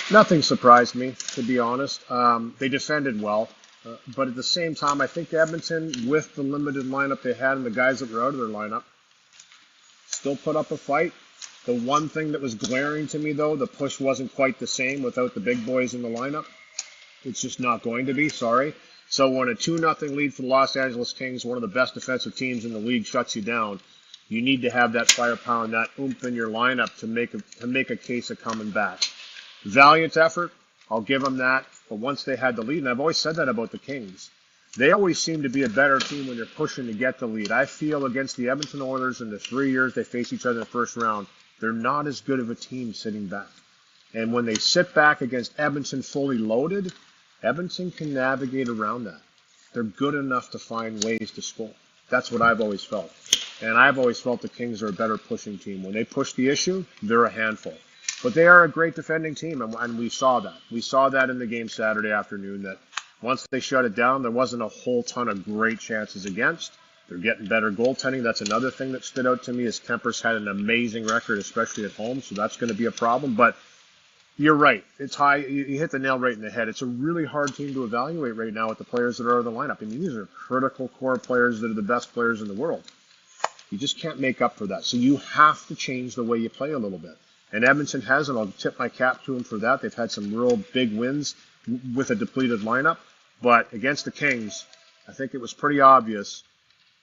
Nothing surprised me, to be honest. They defended well. But at the same time, I think Edmonton, with the limited lineup they had and the guys that were out of their lineup, still put up a fight. The one thing that was glaring to me, though, the push wasn't quite the same without the big boys in the lineup. It's just not going to be, sorry. So when a 2-0 lead for the Los Angeles Kings, one of the best defensive teams in the league, shuts you down, you need to have that firepower and that oomph in your lineup to make a case of coming back. Valiant effort, I'll give them that. But once they had the lead, and I've always said that about the Kings, they always seem to be a better team when they're pushing to get the lead. I feel against the Edmonton Oilers in the 3 years they face each other in the first round, they're not as good of a team sitting back. And when they sit back against Edmonton fully loaded, Edmonton can navigate around that. They're good enough to find ways to score. That's what I've always felt. And I've always felt the Kings are a better pushing team. When they push the issue, they're a handful. But they are a great defending team, and we saw that. We saw that in the game Saturday afternoon, that once they shut it down, there wasn't a whole ton of great chances against. They're getting better goaltending. That's another thing that stood out to me, is Kemper's had an amazing record, especially at home, so that's going to be a problem. But you're right. It's high. You hit the nail right in the head. It's a really hard team to evaluate right now with the players that are in the lineup. I mean, these are critical core players that are the best players in the world. You just can't make up for that. So you have to change the way you play a little bit. And Edmonton has, and I'll tip my cap to them for that. They've had some real big wins with a depleted lineup. But against the Kings, I think it was pretty obvious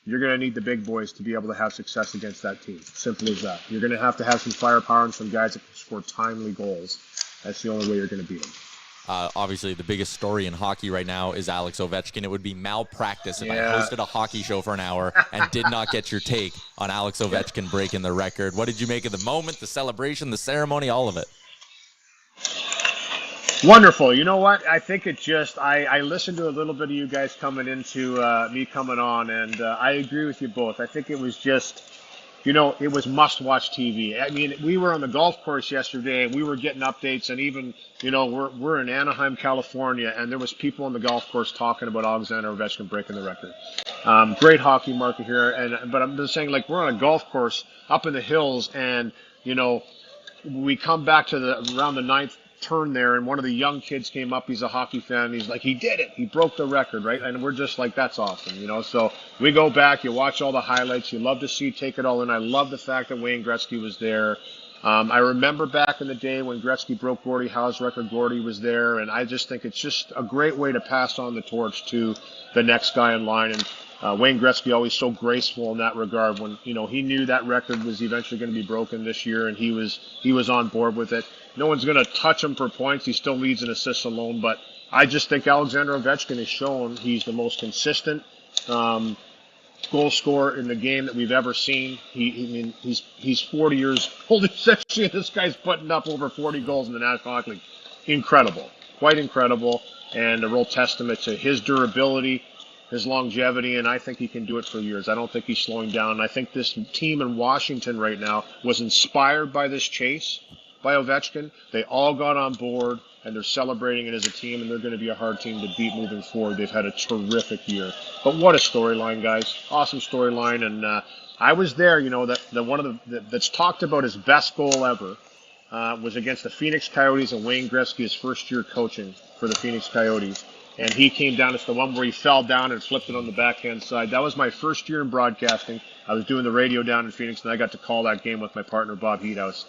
you're going to need the big boys to be able to have success against that team. Simple as that. You're going to have some firepower and some guys that can score timely goals. That's the only way you're going to beat them. Obviously, the biggest story in hockey right now is Alex Ovechkin. It would be malpractice if I hosted a hockey show for an hour and did not get your take on Alex Ovechkin breaking the record. What did you make of the moment, the celebration, the ceremony, all of it? Wonderful. You know what? I think it just, I listened to a little bit of you guys coming into me coming on, and I agree with you both. I think it was just, it was must-watch TV. I mean, we were on the golf course yesterday, and we were getting updates, and even, we're in Anaheim, California, and there was people on the golf course talking about Alexander Ovechkin breaking the record. Great hockey market here, but I'm just saying, we're on a golf course up in the hills, and, we come back to around the ninth turn there, and one of the young kids came up. He's a hockey fan, and he's like, he did it. He broke the record, right? And we're just like, that's awesome, So we go back, you watch all the highlights, you love to take it all in. I love the fact that Wayne Gretzky was there. I remember back in the day when Gretzky broke Gordie Howe's record, Gordie was there, and I just think it's just a great way to pass on the torch to the next guy in line. And Wayne Gretzky always so graceful in that regard when, he knew that record was eventually going to be broken this year, and he was on board with it. No one's going to touch him for points. He still leads in assists alone, but I just think Alexander Ovechkin has shown he's the most consistent goal scorer in the game that we've ever seen. He's 40 years old, essentially. This guy's putting up over 40 goals in the National Hockey League. Incredible. Quite incredible, and a real testament to his durability, his longevity, and I think he can do it for years. I don't think he's slowing down. And I think this team in Washington right now was inspired by this chase by Ovechkin. They all got on board, and they're celebrating it as a team, and they're going to be a hard team to beat moving forward. They've had a terrific year. But what a storyline, guys. Awesome storyline. And I was there, that one of that's talked about his best goal ever was against the Phoenix Coyotes and Wayne Gretzky, his first year coaching for the Phoenix Coyotes. And he came down. It's the one where he fell down and flipped it on the backhand side. That was my first year in broadcasting. I was doing the radio down in Phoenix, and I got to call that game with my partner, Bob Heathouse.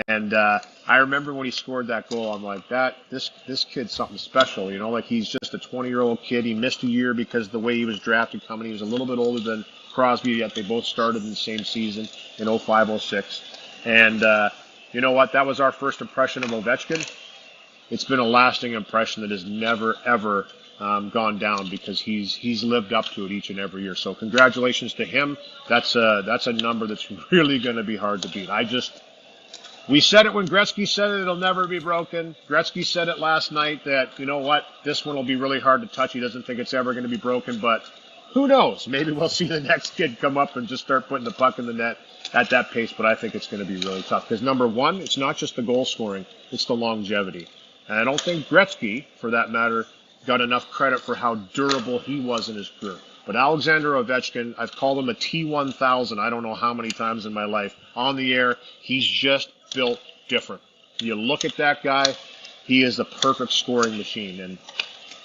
And I remember when he scored that goal, I'm like, this kid's something special, he's just a 20-year-old kid. He missed a year because of the way he was drafted coming. He was a little bit older than Crosby, yet they both started in the same season in 05-06. And you know what? That was our first impression of Ovechkin. it's been a lasting impression that has never, ever gone down because he's lived up to it each and every year. So congratulations to him. That's a number that's really going to be hard to beat. We said it when Gretzky said it, it'll never be broken. Gretzky said it last night that, you know what, this one will be really hard to touch. He doesn't think it's ever going to be broken, but who knows? Maybe we'll see the next kid come up and just start putting the puck in the net at that pace, but I think it's going to be really tough. Because number one, it's not just the goal scoring, it's the longevity. And I don't think Gretzky, for that matter, got enough credit for how durable he was in his career. But Alexander Ovechkin, I've called him a T1000 I don't know how many times in my life on the air. He's just built different. You look at that guy, he is the perfect scoring machine, and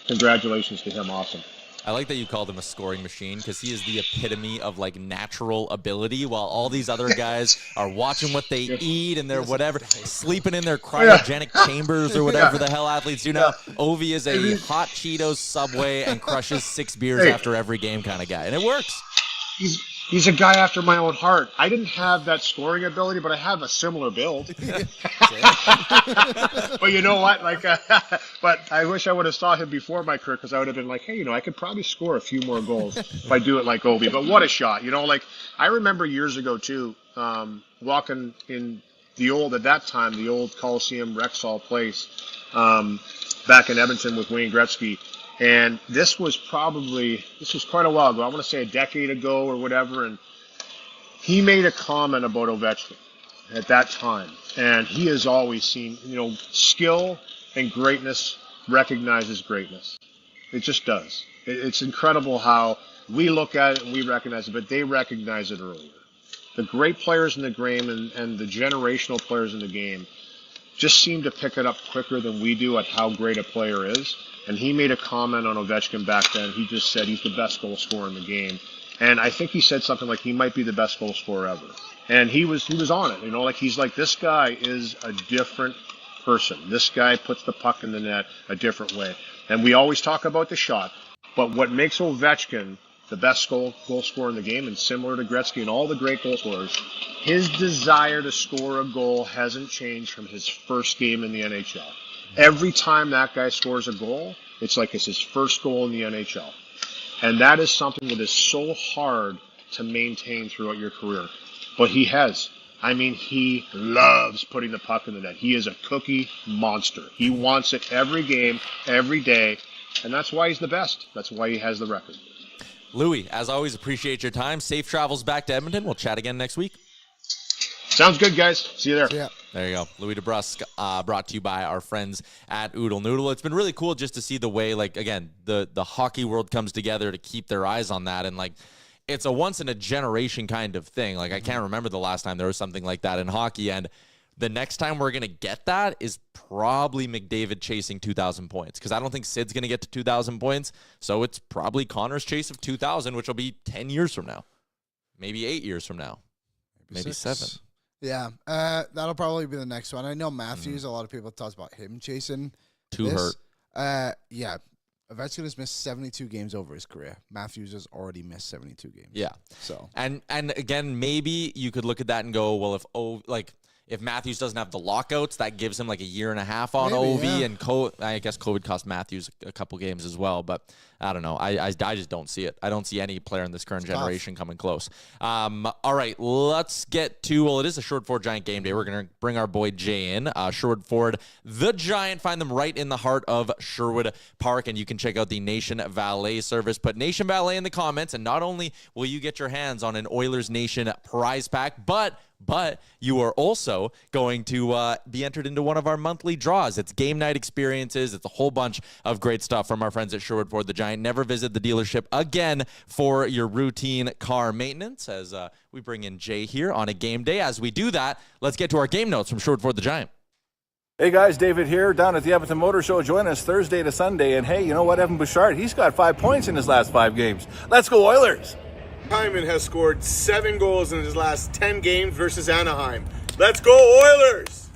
congratulations to him. Awesome. I like that you called him a scoring machine because he is the epitome of like natural ability, while all these other guys are watching what they eat and they're whatever, sleeping in their cryogenic chambers or whatever the hell athletes do now. Ovi is a hot Cheetos Subway and crushes 6 beers after every game kind of guy, and it works. He's a guy after my own heart. I didn't have that scoring ability, but I have a similar build. But you know what? But I wish I would have saw him before my career because I would have been like, hey, I could probably score a few more goals if I do it like Ovi. But what a shot! I remember years ago too, walking in at that time, the old Coliseum Rexall place back in Edmonton with Wayne Gretzky. And this was quite a while ago. I want to say a decade ago or whatever. And he made a comment about Ovechkin at that time. And he has always seen, skill and greatness recognizes greatness. It just does. It's incredible how we look at it and we recognize it, but they recognize it earlier. The great players in the game and the generational players in the game just seem to pick it up quicker than we do at how great a player is. And he made a comment on Ovechkin back then. He just said he's the best goal scorer in the game. And I think he said something like he might be the best goal scorer ever. And he was on it. He's like, this guy is a different person. This guy puts the puck in the net a different way. And we always talk about the shot. But what makes Ovechkin the best goal scorer in the game, and similar to Gretzky and all the great goal scorers, his desire to score a goal hasn't changed from his first game in the NHL. Every time that guy scores a goal, it's like it's his first goal in the NHL. And that is something that is so hard to maintain throughout your career. But he has. He loves putting the puck in the net. He is a cookie monster. He wants it every game, every day. And that's why he's the best. That's why he has the record. Louie, as always, appreciate your time. Safe travels back to Edmonton. We'll chat again next week. Sounds good, guys. See you there. Yeah. There you go. Louie DeBrusk, brought to you by our friends at Oodle Noodle. It's been really cool just to see the way, again, the hockey world comes together to keep their eyes on that. And, it's a once-in-a-generation kind of thing. I can't remember the last time there was something like that in hockey. And the next time we're going to get that is probably McDavid chasing 2,000 points, because I don't think Sid's going to get to 2,000 points. So it's probably Connor's chase of 2,000, which will be 10 years from now, maybe 8 years from now, maybe 7. Yeah, that'll probably be the next one. I know Matthews, a lot of people talked about him chasing Hurt. Yeah, Ovechkin has missed 72 games over his career. Matthews has already missed 72 games. Yeah. So and again, maybe you could look at that and go, well, if Matthews doesn't have the lockouts, that gives him a year and a half on Maybe, OV, yeah. and I guess COVID cost Matthews a couple games as well. But I don't know. I just don't see it. I don't see any player in this current generation coming close. All right, let's get to, it is a Sherwood Ford Giant game day. We're going to bring our boy Jay in. Sherwood Ford, the Giant. Find them right in the heart of Sherwood Park, and you can check out the Nation Valet service. Put Nation Valet in the comments, and not only will you get your hands on an Oilersnation prize pack, but you are also going to be entered into one of our monthly draws. It's game night experiences. It's a whole bunch of great stuff from our friends at Sherwood Ford the Giant. Never visit the dealership again for your routine car maintenance, as we bring in Jay here on a game day. As we do that, let's get to our game notes from Sherwood Ford the Giant. Hey guys, David here, down at the Edmonton Motor Show. Join us Thursday to Sunday. And hey, you know what, Evan Bouchard, he's got 5 points in his last 5 games. Let's go Oilers! Hyman has scored 7 goals in his last 10 games versus Anaheim. Let's go Oilers!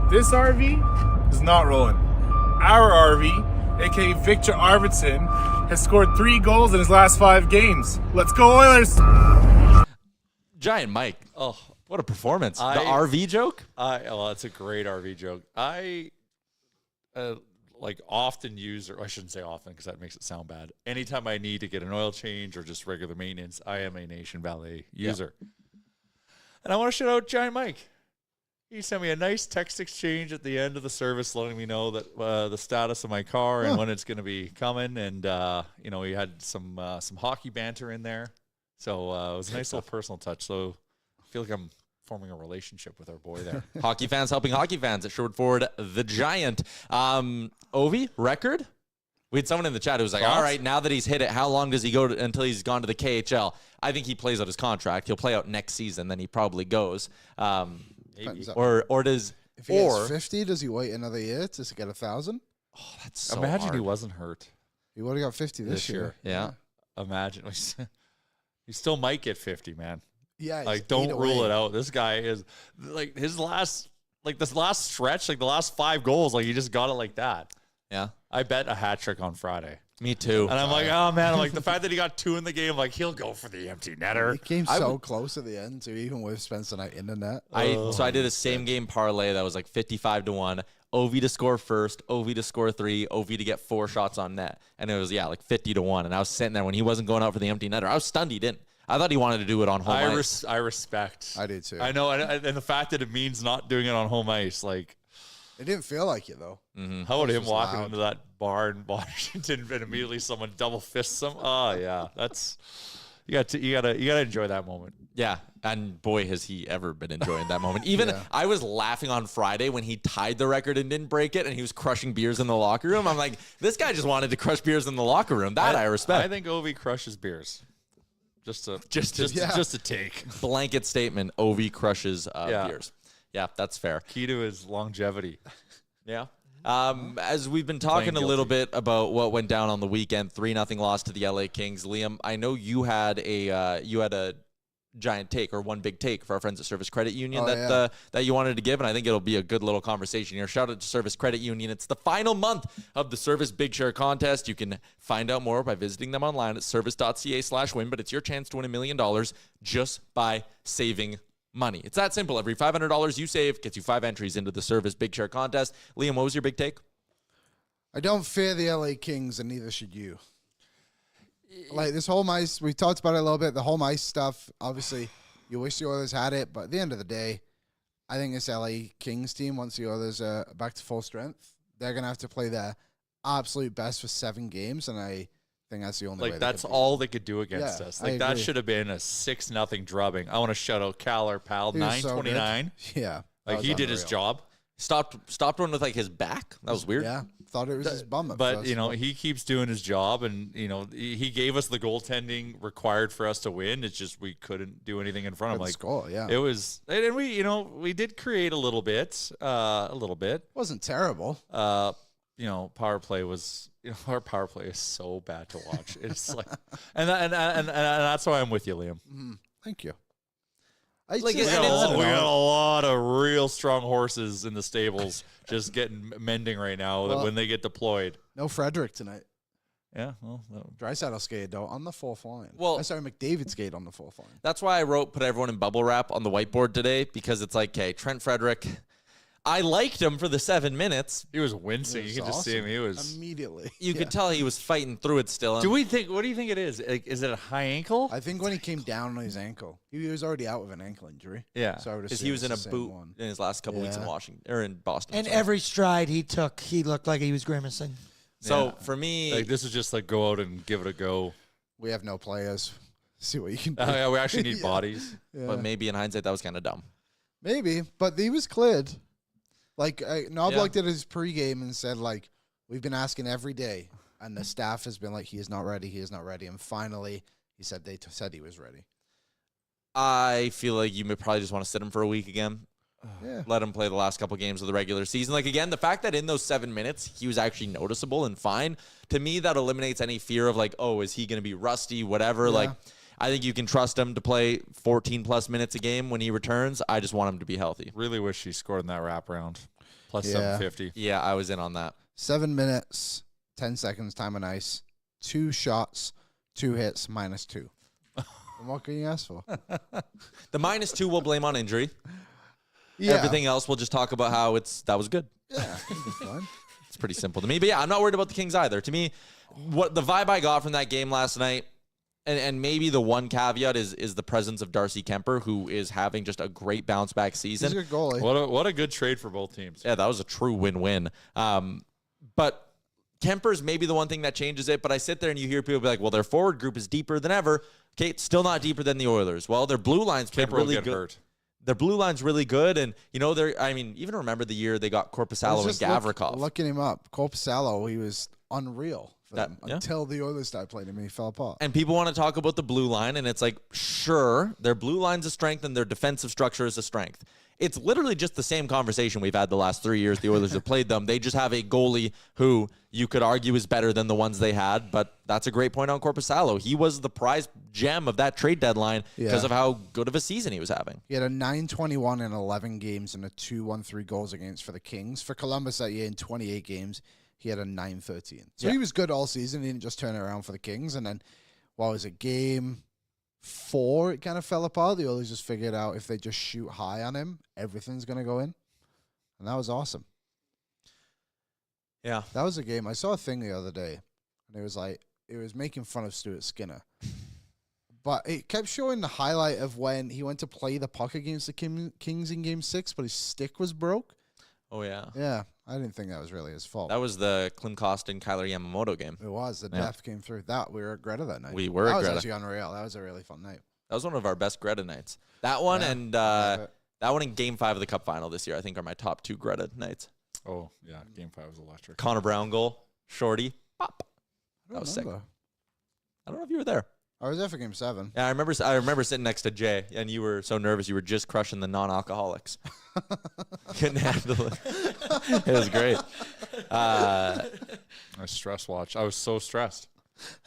This RV is not rolling. Our RV, aka Victor Arvidsson, has scored 3 goals in his last 5 games. Let's go Oilers! Giant Mike. Oh, what a performance. The RV joke? Well, it's a great RV joke. I like often use, or I shouldn't say often because that makes it sound bad. Anytime I need to get an oil change or just regular maintenance, I am a Nation Valet user. And I want to shout out Giant Mike. He sent me a nice text exchange at the end of the service letting me know that the status of my car and when it's going to be coming. And, we had some hockey banter in there. So it was a nice little personal touch. So I feel like I'm forming a relationship with our boy there. Hockey fans helping hockey fans at Sherwood Ford, the Giant. Ovi, record? We had someone in the chat who was like, all right, now that he's hit it, how long does he go until he's gone to the KHL? I think he plays out his contract. He'll play out next season, then he probably goes. Maybe. Or does... If he gets 50, does he wait another year to get 1,000? Oh, that's so Imagine hard. he wasn't hurt. He would have got 50 this year. Yeah. Imagine. He still might get 50, man. Yeah. Like, don't rule it out. This guy is, like, this last stretch, like, the last 5 goals, like, he just got it like that. Yeah. I bet a hat trick on Friday. Me too. And I'm like, oh, man. Like, the fact that he got 2 in the game, like, he'll go for the empty netter. He came so close at the end, too, even with Spencer Knight in the net. So I did a same-game parlay that was like 55-1. Ovi to score first, Ovi to score 3, Ovi to get 4 shots on net. And it was, like 50-1. And I was sitting there when he wasn't going out for the empty netter. I was stunned he didn't. I thought he wanted to do it on home ice. I respect. I did, too. I know. And the fact that it means not doing it on home ice, like... It didn't feel like it, though. Mm-hmm. How about him walking into that bar in Washington and immediately someone double fists him? Oh yeah, that's you gotta enjoy that moment. Yeah, and boy has he ever been enjoying that moment. Even I was laughing on Friday when he tied the record and didn't break it, and he was crushing beers in the locker room. I'm like, this guy just wanted to crush beers in the locker room. That I respect. I think Ovi crushes beers. Just a take. Blanket statement: Ovi crushes beers. Yeah, that's fair. Key to his longevity. Yeah. As we've been talking a little bit about what went down on the weekend, 3-0 loss to the LA Kings. Liam, I know you had a giant take or one big take for our friends at Service Credit Union that you wanted to give, and I think it'll be a good little conversation here. Shout out to Service Credit Union. It's the final month of the Service Big Share Contest. You can find out more by visiting them online at service.ca/win, but it's your chance to win $1 million just by saving money. It's that simple. Every $500 you save gets you 5 entries into the Service Big Share Contest. Liam, what was your big take? I don't fear the LA Kings, and neither should you. Like this whole ice, we talked about it a little bit. The whole ice stuff, obviously, you wish the Oilers had it, but at the end of the day, I think this LA Kings team, once the Oilers are back to full strength, they're going to have to play their absolute best for 7 games, and I think that's the only way. That's all they could do against us. Like, that should have been a 6-0 drubbing. I want to shout out Cal, our pal, 929. So yeah. Like, he did his job. Stopped one with, like, his back. That was weird. Yeah. Thought it was his bum at But, first. he keeps doing his job, and, he gave us the goaltending required for us to win. It's just we couldn't do anything in front of him. Like, score, yeah. It was, and we did create a little bit. Wasn't terrible. Power play was, our power play is so bad to watch. It's like, and that's why I'm with you, Liam. Mm-hmm. Thank you. We got a lot of real strong horses in the stables just getting mending right now that when they get deployed. No Frederick tonight. Yeah, well, Draisaitl skated though on the 4th line. Well, McDavid skated on the 4th line. That's why I put everyone in bubble wrap on the whiteboard today, because it's like, okay, Trent Frederick. I liked him for the 7 minutes. He was wincing. You could just see him. He was immediately. You could tell he was fighting through it still. What do you think it is? Like, is it a high ankle? I think when he came down on his ankle, he was already out with an ankle injury. Yeah. So I would Because he was in a boot in his last couple weeks in Washington or in Boston. And every stride he took, he looked like he was grimacing. So for me, like, this is just like go out and give it a go. We have no players. See what you can do. Yeah, we actually need bodies. Yeah. But maybe in hindsight that was kind of dumb. Maybe, but he was cleared. Like, Knoblauch did his pregame and said, like, we've been asking every day, and the staff has been like, he is not ready, he is not ready. And finally, he said they said he was ready. I feel like you may probably just want to sit him for a week again. Yeah. Let him play the last couple games of the regular season. Like, again, the fact that in those 7 minutes, he was actually noticeable and fine, to me, that eliminates any fear of, like, oh, is he going to be rusty, whatever. Yeah. Like, I think you can trust him to play 14-plus minutes a game when he returns. I just want him to be healthy. Really wish he scored in that wraparound. Plus 750. Yeah, I was in on that. 7 minutes, 10 seconds, time on ice, 2 shots, 2 hits, -2. And what can you ask for? The -2 we'll blame on injury. Yeah. Everything else we'll just talk about how that was good. Yeah, it'll be fine. It's pretty simple to me. But yeah, I'm not worried about the Kings either. To me, what the vibe I got from that game last night, and maybe the one caveat is the presence of Darcy Kemper, who is having just a great bounce back season. He's a good goalie. What a good trade for both teams. Yeah, that was a true win-win. But Kemper's maybe the one thing that changes it. But I sit there and you hear people be like, well, their forward group is deeper than ever. Okay, it's still not deeper than the Oilers. Well, their blue line's Kemper really will get good. hurt. Their blue line's really good. And, even remember the year they got Korpisalo and Gavrikov. Looking him up. Korpisalo, he was unreal for them yeah. until the Oilers started playing him and he fell apart. And people want to talk about the blue line, and it's like, sure, their blue line's a strength and their defensive structure is a strength. It's literally just the same conversation we've had the last 3 years the Oilers have played them. They just have a goalie who you could argue is better than the ones they had, but that's a great point on Korpisalo. He was the prize gem of that trade deadline because of how good of a season he was having. He had a 9-21 in 11 games and a 2-1-3 goals against for the Kings. For Columbus that year in 28 games, he had a 9-13. So he was good all season. He didn't just turn it around for the Kings. And then, what was it, game 4, it kind of fell apart. The Oilers just figured out if they just shoot high on him, everything's going to go in. And that was awesome. Yeah. That was a game. I saw a thing the other day, and it was making fun of Stuart Skinner. But it kept showing the highlight of when he went to play the puck against the Kings in Game 6, but his stick was broke. Oh, yeah. Yeah, I didn't think that was really his fault. That was the Klim Kostin, Kyler Yamamoto game. It was. The death came through. We were at Greta that night. We were at That was Greta. actually unreal. That was a really fun night. That was one of our best Greta nights. That one and that one in Game 5 of the Cup Final this year, I think, are my top 2 Greta nights. Oh, yeah. Game 5 was electric. Connor Brown goal, shorty, pop. That was sick. remember. I don't know if you were there. I was there for Game 7. Yeah, I remember sitting next to Jay, and you were so nervous you were just crushing the non-alcoholics. Couldn't handle it. It was great. I stress watched. I was so stressed.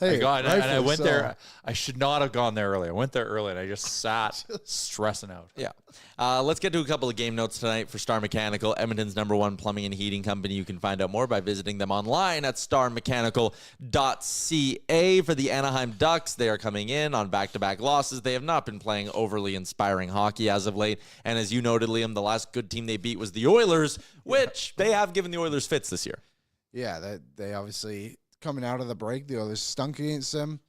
Hey, I went there. I should not have gone there early. I went there early, and I just sat stressing out. Yeah. Let's get to a couple of game notes tonight for Star Mechanical, Edmonton's #1 plumbing and heating company. You can find out more by visiting them online at starmechanical.ca. For the Anaheim Ducks, they are coming in on back-to-back losses. They have not been playing overly inspiring hockey as of late. And as you noted, Liam, the last good team they beat was the Oilers, which they have given the Oilers fits this year. Yeah, they obviously, coming out of the break, the Oilers stunk against them.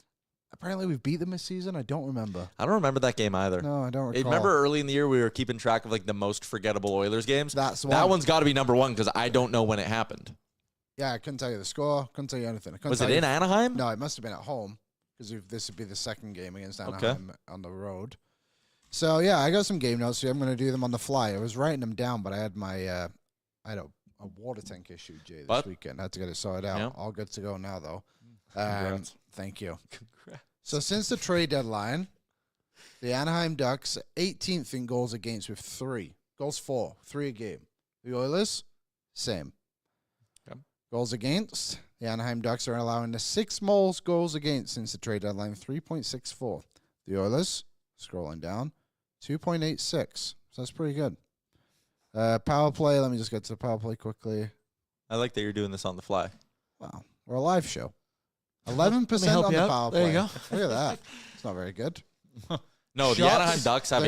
Apparently, we've beat them this season. I don't remember. I don't remember that game either. No, I don't recall. Remember early in the year we were keeping track of like the most forgettable Oilers games? That's one. That one's got to be #1 because I don't know when it happened. Yeah, I couldn't tell you the score. Couldn't tell you anything. Was it in Anaheim? No, it must have been at home because this would be the second game against Anaheim on the road. So, yeah, I got some game notes here. I'm going to do them on the fly. I was writing them down, but I had I had a water tank issue, Jay, this weekend. I had to get it sorted out. Yeah. All good to go now, though. Congrats. Thank you. Congrats. So since the trade deadline, the Anaheim Ducks 18th in goals against with 3. Goals 4, 3 a game. The Oilers, same. Okay. Goals against, the Anaheim Ducks are allowing the 6 most goals against since the trade deadline, 3.64. The Oilers, scrolling down, 2.86. So that's pretty good. Power play, let me just get to the power play quickly. I like that you're doing this on the fly. Wow, we're a live show. 11% help on you the out. power There play. you go. Look at that. It's not very good. No, the Shots, Anaheim Ducks have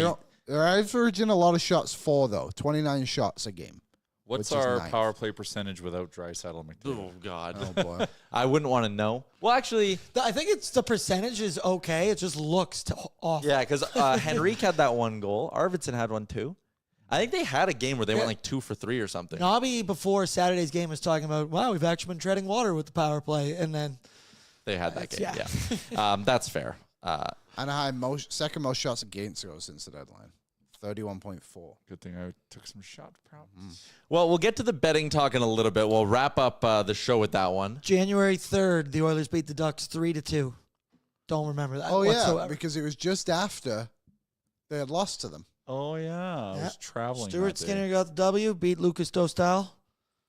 they're averaging a lot of shots for, though. 29 shots a game. What's which is our ninth. power play percentage without Draisaitl and McDavid? Oh, God. Oh, boy. I wouldn't want to know. Well, actually, I think it's the percentage is okay. It just looks off. yeah, because Henrique had that one goal. Arvidsson had one, too. I think they had a game where they went like 2 for 3 or something. Nobby before Saturday's game was talking about, wow, we've actually been treading water with the power play. And then They had that game, yeah. yeah. That's fair. Anaheim, second most shots against goals since the deadline. 31.4. Good thing I took some shot props. Well, we'll get to the betting talk in a little bit. We'll wrap up the show with that one. January 3rd, the Oilers beat the Ducks 3-2. Don't remember that Oh, yeah, whatsoever. because it was just after they had lost to them. Oh, yeah. I was traveling. Stuart that day. Skinner got the W, beat Lucas Dostal.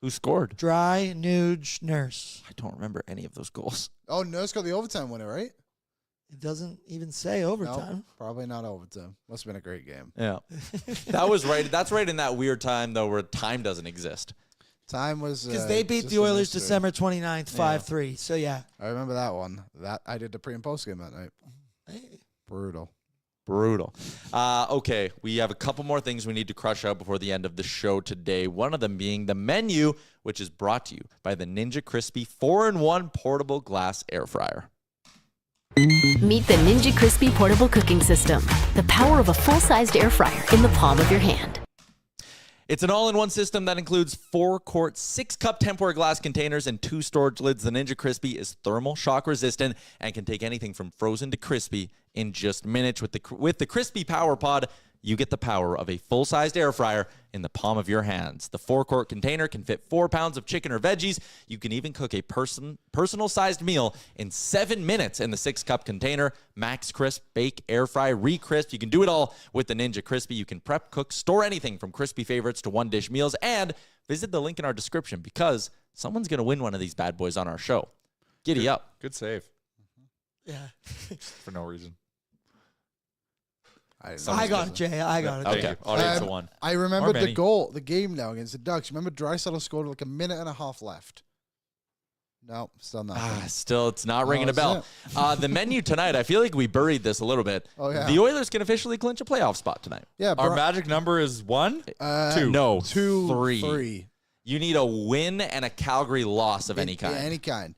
Who scored? Dry, Nuge, Nurse. I don't remember any of those goals. Oh, Nurse got the overtime winner, right? It doesn't even say overtime. No, probably not overtime. Must have been a great game. Yeah. That was right. That's right in that weird time, though, where time doesn't exist. Time was... Because they beat just the a Oilers mystery. December 29th, 5-3. So, yeah. I remember that one. That I did the pre- and post game that night. Hey. Brutal. Brutal. Okay, we have a couple more things we need to crush out before the end of the show today. One of them being the menu, which is brought to you by the Ninja Crispy 4-in-1 portable glass air fryer. Meet the Ninja Crispy portable cooking system. The power of a full-sized air fryer in the palm of your hand. It's an all-in-one system that includes 4-quart, 6-cup Tupperware glass containers and 2 storage lids. The Ninja Crispy is thermal shock resistant and can take anything from frozen to crispy in just minutes. With the Crispy Power Pod, you get the power of a full-sized air fryer in the palm of your hands. The 4-quart container can fit 4 pounds of chicken or veggies. You can even cook a personal-sized meal in 7 minutes in the 6-cup container. Max Crisp, bake, air fry, re-crisp. You can do it all with the Ninja Crispy. You can prep, cook, store anything from crispy favorites to one-dish meals. And visit the link in our description because someone's going to win one of these bad boys on our show. Giddy up. Good save. Yeah. For no reason. I got it, Jay. I got it. Okay. Audience of one. I remember the game now against the Ducks. Remember Draisaitl scored like a minute and a half left. No, still not. Still, it's not ringing a bell. The menu tonight, I feel like we buried this a little bit. Oh, yeah. The Oilers can officially clinch a playoff spot tonight. Yeah, Our magic number is 1? 2. No, 2, 3. 3. You need a win and a Calgary loss of any kind. Yeah, any kind.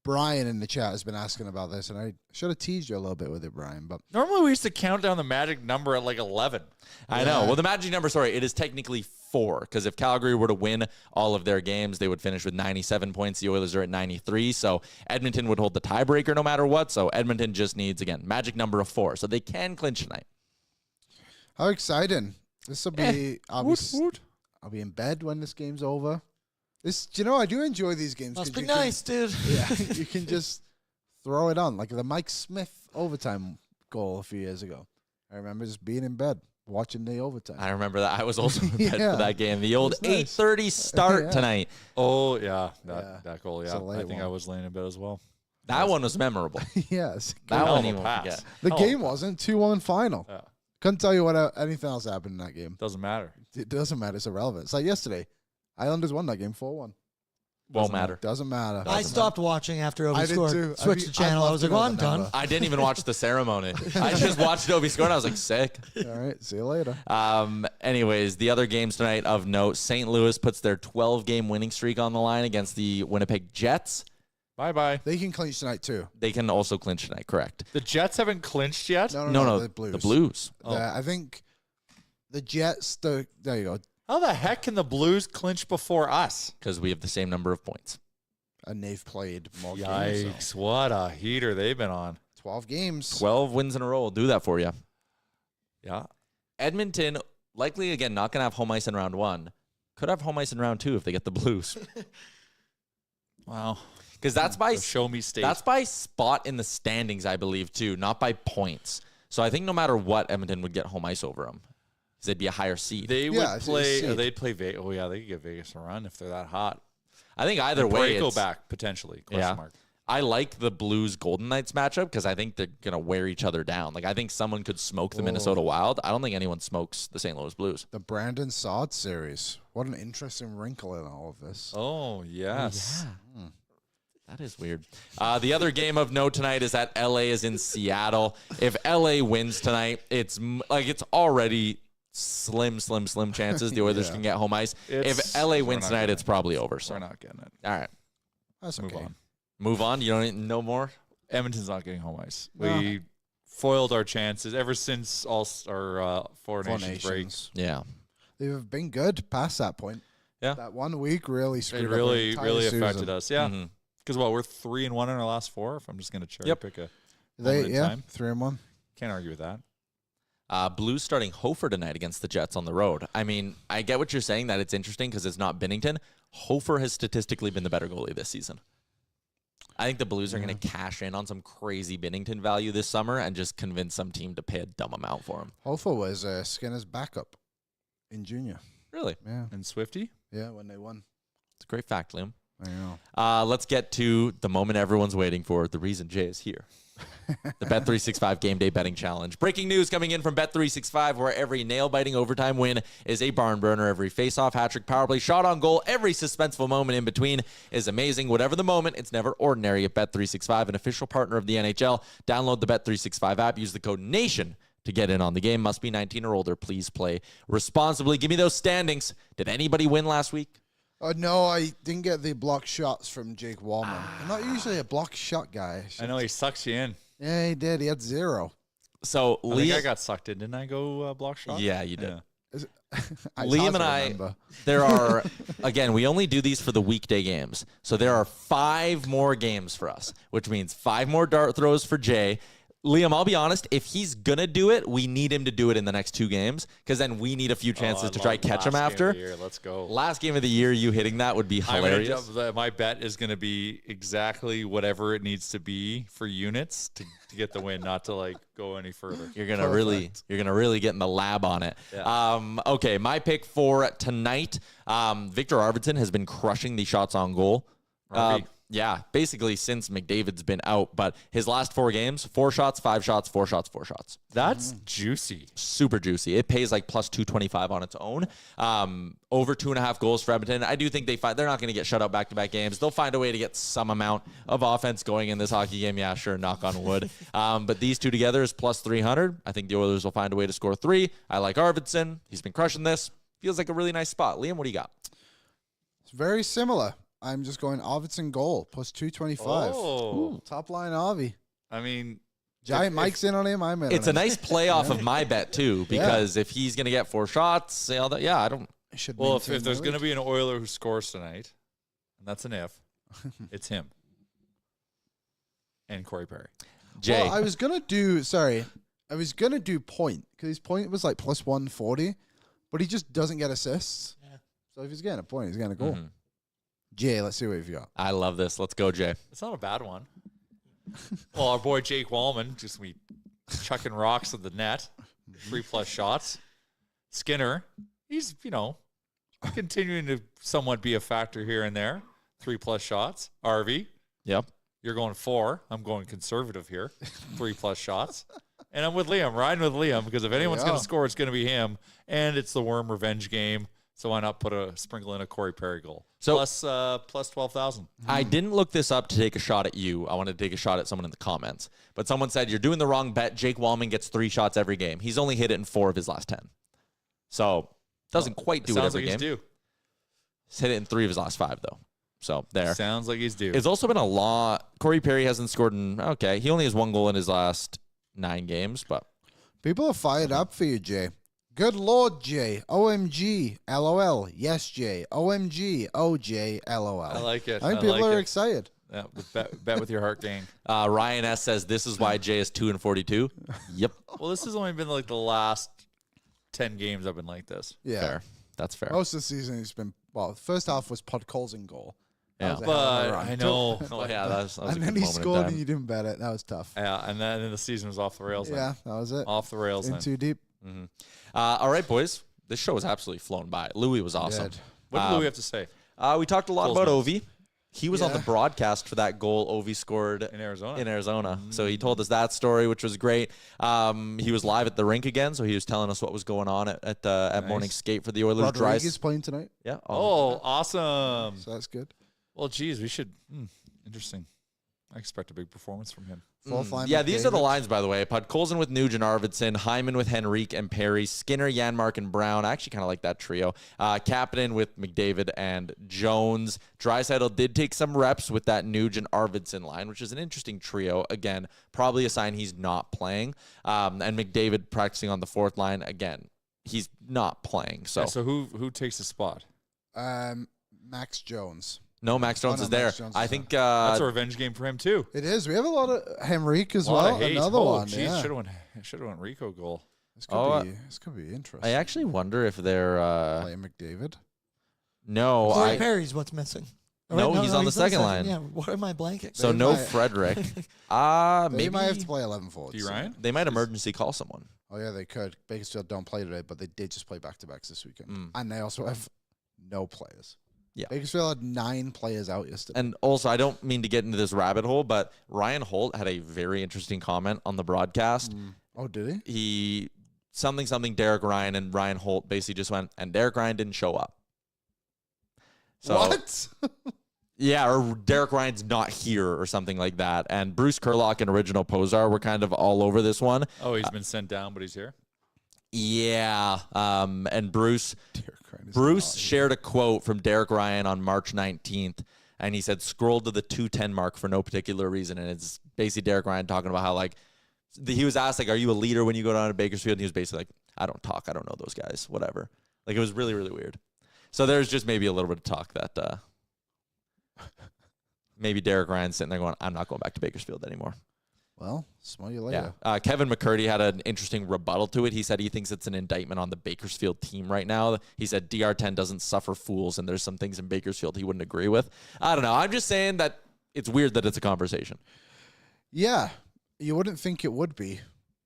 Brian in the chat has been asking about this, and I should have teased you a little bit with it, Brian. But Normally we used to count down the magic number at like 11. I know. Well, the magic number, it is technically 4, because if Calgary were to win all of their games, they would finish with 97 points. The Oilers are at 93, so Edmonton would hold the tiebreaker no matter what. So Edmonton just needs, again, magic number of 4, so they can clinch tonight. How exciting. This will be, I'll be in bed when this game's over. I do enjoy these games. Must be nice, dude. Yeah, you can just throw it on. Like the Mike Smith overtime goal a few years ago. I remember just being in bed watching the overtime. I remember that. I was also in bed for that game. The old nice. 8:30 start tonight. Oh, yeah. That goal, yeah. I think one. I was laying in bed as well. That one was memorable. Yes. That one you Hell of a won't pass. forget. The game wasn't 2-1 final. Yeah. Couldn't tell you what anything else happened in that game. Doesn't matter. It doesn't matter. It's irrelevant. It's like yesterday. Islanders won that game 4-1. Won't matter. Doesn't matter. I stopped watching after Ovi I did scored. too. Switched the channel. I was like, I'm done. I didn't even watch the ceremony. I just watched Ovi score, and I was like, sick. All right. See you later. Anyways, the other games tonight of note, St. Louis puts their 12-game winning streak on the line against the Winnipeg Jets. Bye-bye. They can clinch tonight, too. They can also clinch tonight, correct? The Jets haven't clinched yet? No, the Blues. The Blues. I think the Jets, there you go. How the heck can the Blues clinch before us? Because we have the same number of points. And they've played more games. Yikes, So. what a heater they've been on. 12 games. 12 wins in a row will do that for you. Yeah. Edmonton, likely, again, not going to have home ice in round 1. Could have home ice in round 2 if they get the Blues. Wow. Because that's by show me state. That's by spot in the standings, I believe, too, not by points. So I think no matter what, Edmonton would get home ice over them. Because they'd be a higher seed. They would play. They'd play Vegas. Oh yeah, they could get Vegas a run if they're that hot. I think either way, go back potentially. Question mark. I like the Blues Golden Knights matchup because I think they're gonna wear each other down. Like I think someone could smoke the Minnesota Wild. I don't think anyone smokes the St. Louis Blues. The Brandon Saad series. What an interesting wrinkle in all of this. Oh yes. Yeah. That is weird. The other game of note tonight is that LA is in Seattle. If LA wins tonight, it's already slim chances the Oilers can get home ice. If LA wins tonight, it's probably over. So we're not getting it. All right. That's okay. Move on. You don't need no more? Edmonton's not getting home ice. No. We foiled our chances ever since all our Four Nations break. Yeah. They've been good past that point. Yeah. That 1 week really screwed up. It really affected us. Yeah. Mm-hmm. Because we're 3-1 in our last 4. If I'm just going to cherry pick a time. 3-1. Can't argue with that. Blues starting Hofer tonight against the Jets on the road. I mean, I get what you're saying that it's interesting because it's not Binnington. Hofer has statistically been the better goalie this season. I think the Blues are going to cash in on some crazy Binnington value this summer and just convince some team to pay a dumb amount for him. Hofer was Skinner's backup in junior. Really? Yeah. And Swifty? Yeah, when they won. It's a great fact, Liam. I know. Let's get to the moment everyone's waiting for, the reason Jay is here. The Bet365 Game Day Betting Challenge. Breaking news coming in from Bet365, where every nail-biting overtime win is a barn burner. Every face-off, hat-trick, power play, shot on goal, every suspenseful moment in between is amazing. Whatever the moment, it's never ordinary at Bet365, an official partner of the NHL. Download the Bet365 app. Use the code NATION to get in on the game. Must be 19 or older. Please play responsibly. Give me those standings. Did anybody win last week? No, I didn't get the block shots from Jake Wallman. I'm not usually a block shot guy. I know he sucks you in. Yeah, he did. He had 0. So I think I got sucked in. Didn't I go block shot? Yeah, you did. It's Liam and I, there are, again, we only do these for the weekday games. So there are 5 more games for us, which means 5 more dart throws for Jay. Liam, I'll be honest, if he's going to do it, we need him to do it in the next 2 games, because then we need a few chances to try catch him after. Let's go. Last game of the year, you hitting that would be hilarious. My bet is going to be exactly whatever it needs to be for units to get the win, not to like go any further. You're gonna really get in the lab on it. Yeah. Okay, my pick for tonight, Victor Arvidsson has been crushing the shots on goal. Yeah, basically since McDavid's been out, but his last 4 games, 4 shots, 5 shots, 4 shots, 4 shots. That's juicy. Super juicy. It pays like plus 225 on its own. Over 2.5 goals for Edmonton. I do think they're not going to get shut out back-to-back games. They'll find a way to get some amount of offense going in this hockey game. Yeah, sure, knock on wood. But these two together is plus 300. I think the Oilers will find a way to score 3. I like Arvidsson. He's been crushing this. Feels like a really nice spot. Liam, what do you got? It's very similar. I'm just going Arvidsson goal, plus 225. Oh. Top line Arvi. I mean, Giant Mike's in on him. I'm in. It's a nice playoff of my bet, too, because if he's going to get 4 shots, I don't. Well, if there's going to be an Oiler who scores tonight, and that's an if, it's him. And Corey Perry. Jay. Well, I was going to do point, because his point was like plus 140, but he just doesn't get assists. Yeah. So if he's getting a point, he's getting a goal. Mm-hmm. Jay, let's see what you've got. I love this. Let's go, Jay. It's not a bad one. Well, our boy Jake Wallman just be chucking rocks at the net, 3+ shots. Skinner, he's continuing to somewhat be a factor here and there, 3+ shots. RV, yep. You're going 4. I'm going conservative here, 3+ shots. And I'm with Liam, riding with Liam, because if anyone's going to score, it's going to be him. And it's the Worm revenge game. So why not sprinkle in a Corey Perry goal? So plus 12,000. I didn't look this up to take a shot at you. I wanted to take a shot at someone in the comments. But someone said, you're doing the wrong bet. Jake Wallman gets 3 shots every game. He's only hit it in 4 of his last 10. So doesn't quite do it every game. He's hit it in 3 of his last 5, though. So there. Sounds like he's due. It's also been a lot. Corey Perry hasn't scored he only has 1 goal in his last 9 games. But people are fired up for you, Jay. Good Lord, Jay. OMG. LOL. Yes, Jay. OMG. OJ. LOL. I like it. I think people are excited. Yeah, bet with your heart gang. Ryan S. says, this is why Jay is 2-42. Yep. Well, this has only been like the last 10 games I've been like this. Yeah. Fair. That's fair. Most of the season it's been, the first half was Podkolzin goal. Yeah, but I know. That was and then he scored and you didn't bet it. That was tough. Yeah, and then the season was off the rails. Yeah, that was it. Off the rails. In too deep. Mm-hmm. All right, boys. This show has absolutely flown by. Louie was awesome. What did Louie have to say? We talked a lot about Ovi. He was on the broadcast for that goal Ovi scored in Arizona. Mm-hmm. So he told us that story, which was great. He was live at the rink again, so he was telling us what was going on at morning skate for the Oilers. Rodriguez is playing tonight. Yeah. Awesome. So that's good. Well, geez, we should. Interesting. I expect a big performance from him. Yeah, these are the lines, by the way. Podkolzin with Nugent, Arvidsson, Hyman with Henrique and Perry, Skinner, Janmark, and Brown. I actually kind of like that trio. Kapanen with McDavid and Jones. Draisaitl did take some reps with that Nugent Arvidsson line, which is an interesting trio. Again, probably a sign he's not playing. And McDavid practicing on the 4th line. Again, he's not playing. So who takes his spot? Max Jones. No, Max Jones is there. Jones I think that's a revenge game for him too. It is. We have a lot of Henrique as well. Another one. Geez, should have went Rico goal. This could be interesting. I actually wonder if they're playing McDavid. No, Perry's what's missing. No, he's on the second line. Yeah, what am I blanking? So no Frederick. They maybe might have to play 11 forwards. D. Ryan? They might emergency call someone. Oh yeah, they could. Bakersfield don't play today, but they did just play back-to-backs this weekend, and they also have no players. Yeah. Bakersfield had 9 players out yesterday. And also, I don't mean to get into this rabbit hole, but Ryan Holt had a very interesting comment on the broadcast. Oh, did he? He something Derek Ryan, and Ryan Holt basically just went, and Derek Ryan didn't show up. So, what? Yeah, or Derek Ryan's not here or something like that. And Bruce Kurlock and Original Posar were kind of all over this one. Oh, he's been sent down, but he's here? Yeah. And Bruce shared a quote from Derek Ryan on March 19th, and he said, scroll to the 210 mark for no particular reason. And it's basically Derek Ryan talking about how, like, he was asked, like, are you a leader when you go down to Bakersfield? And he was basically like, I don't talk. I don't know those guys, whatever. Like, it was really, really weird. So there's just maybe a little bit of talk that maybe Derek Ryan's sitting there going, I'm not going back to Bakersfield anymore. Well, smell you later. Yeah. Kevin McCurdy had an interesting rebuttal to it. He said he thinks it's an indictment on the Bakersfield team right now. He said DR10 doesn't suffer fools, and there's some things in Bakersfield he wouldn't agree with. I don't know. I'm just saying that it's weird that it's a conversation. Yeah. You wouldn't think it would be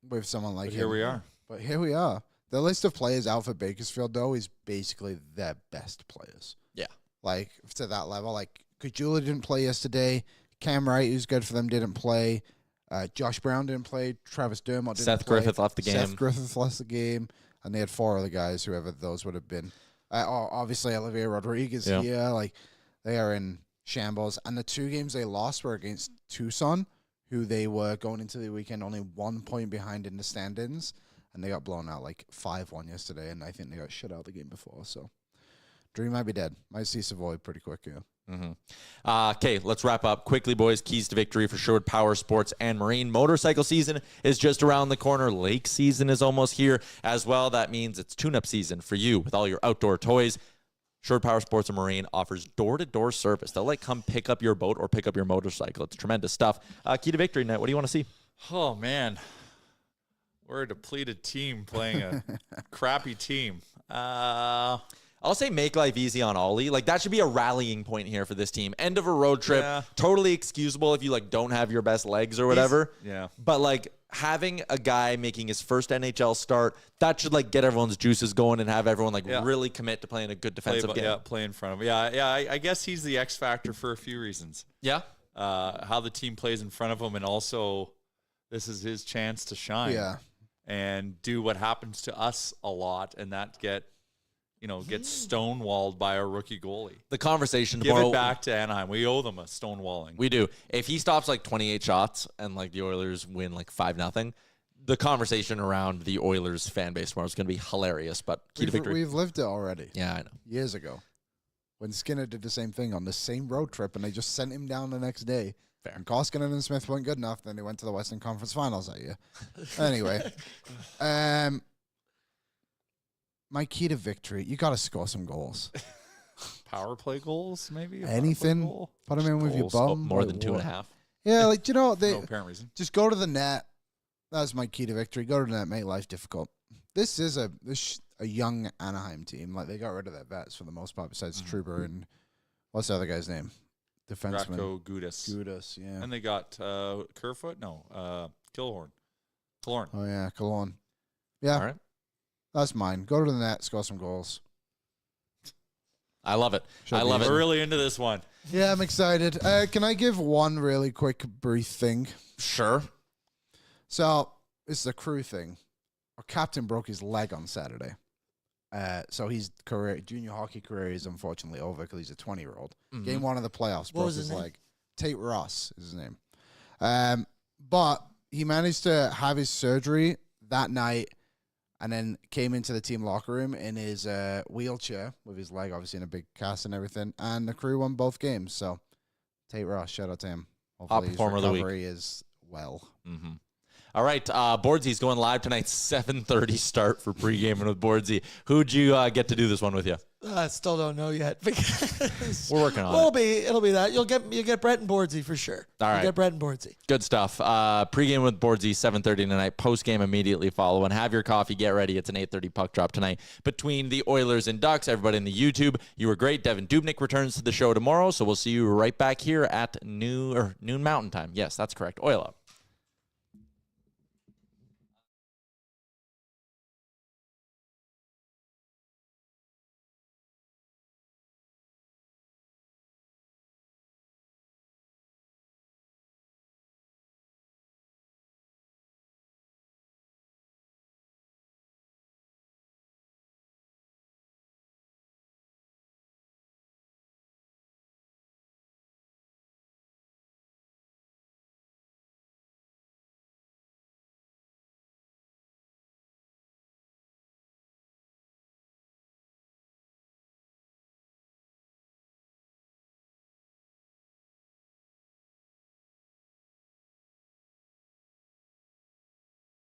with someone like him. Here we are. But here we are. The list of players out for Bakersfield, though, is basically their best players. Yeah. Like, to that level. Like, Kajula didn't play yesterday. Cam Wright, who's good for them, didn't play. Josh Brown didn't play. Travis Dermott didn't play. Seth Griffith left the game. Seth Griffith left the game. And they had 4 other guys, whoever those would have been. Obviously, Olivier Rodriguez here. Like, they are in shambles. And the 2 games they lost were against Tucson, who they were going into the weekend only 1 point behind in the standings. And they got blown out like 5-1 yesterday, and I think they got shut out the game before. So, dream might be dead. Might see Savoy pretty quick, yeah. Okay, let's wrap up quickly, boys. Keys to victory for Sherwood Power Sports and Marine. Motorcycle season is just around the corner. Lake season is almost here as well. That means it's tune-up season for you with all your outdoor toys. Sherwood Power Sports and Marine offers door-to-door service. They'll come pick up your boat or pick up your motorcycle. It's tremendous stuff. Key to victory, Net. What do you want to see? Oh, man. We're a depleted team playing a crappy team. I'll say make life easy on Ollie. Like, that should be a rallying point here for this team. End of a road trip. Yeah. Totally excusable if you, don't have your best legs or whatever. Yeah. But, having a guy making his first NHL start, that should, get everyone's juices going and have everyone, really commit to playing a good defensive game. Yeah, play in front of him. Yeah, I guess he's the X factor for a few reasons. Yeah? How the team plays in front of him, and also this is his chance to shine. Yeah. And do what happens to us a lot, and that get stonewalled by our rookie goalie. The conversation Give tomorrow. it back to Anaheim. We owe them a stonewalling. We do. If he stops 28 shots and the Oilers win 5-0, the conversation around the Oilers fan base tomorrow is going to be hilarious. But key to victory. We've lived it already. Yeah, I know. Years ago, when Skinner did the same thing on the same road trip, and they just sent him down the next day. Fair. And Koskinen and Smith weren't good enough. Then they went to the Western Conference Finals that year. Anyway, my key to victory: you got to score some goals. Power play goals, maybe. Anything. Put them in with your bum. More than 2.5. Yeah, no apparent reason. Just go to the net. That's my key to victory. Go to the net, make life difficult. This is a young Anaheim team. They got rid of their vets for the most part, besides Truber and what's the other guy's name? Defenseman. Ratko Gudas. Yeah. And they got Kerfoot? No, Killorn. Oh, yeah, Cologne. Yeah. All right. That's mine. Go to the net, score some goals. I love it. I love it. We're really into this one. Yeah, I'm excited. Can I give one really quick, brief thing? Sure. So, it's the crew thing. Our captain broke his leg on Saturday. So his junior hockey career is unfortunately over because he's a 20-year-old. Mm-hmm. Game 1 of the playoffs, What broke was his his name? leg. Tate Ross is his name. But he managed to have his surgery that night and then came into the team locker room in his wheelchair with his leg obviously in a big cast and everything. And the crew won both games. So Tate Ross, shout out to him. Hopefully his performer of the week. recovery is well. Mm-hmm. All right, Boardsy's going live tonight, 7:30 start for pre-gaming with Boardsy. Who'd you get to do this one with you? I still don't know yet. Because We're working on it. It'll be that. You get Brett and Boardsy for sure. All right. You get Brett and Boardsy. Good stuff. Pre-game with Boardsy, 7:30 tonight. Post-game immediately follow. And have your coffee. Get ready. It's an 8:30 puck drop tonight between the Oilers and Ducks. Everybody in the YouTube, you were great. Devin Dubnyk returns to the show tomorrow, so we'll see you right back here at noon Mountain Time. Yes, that's correct. Oil up.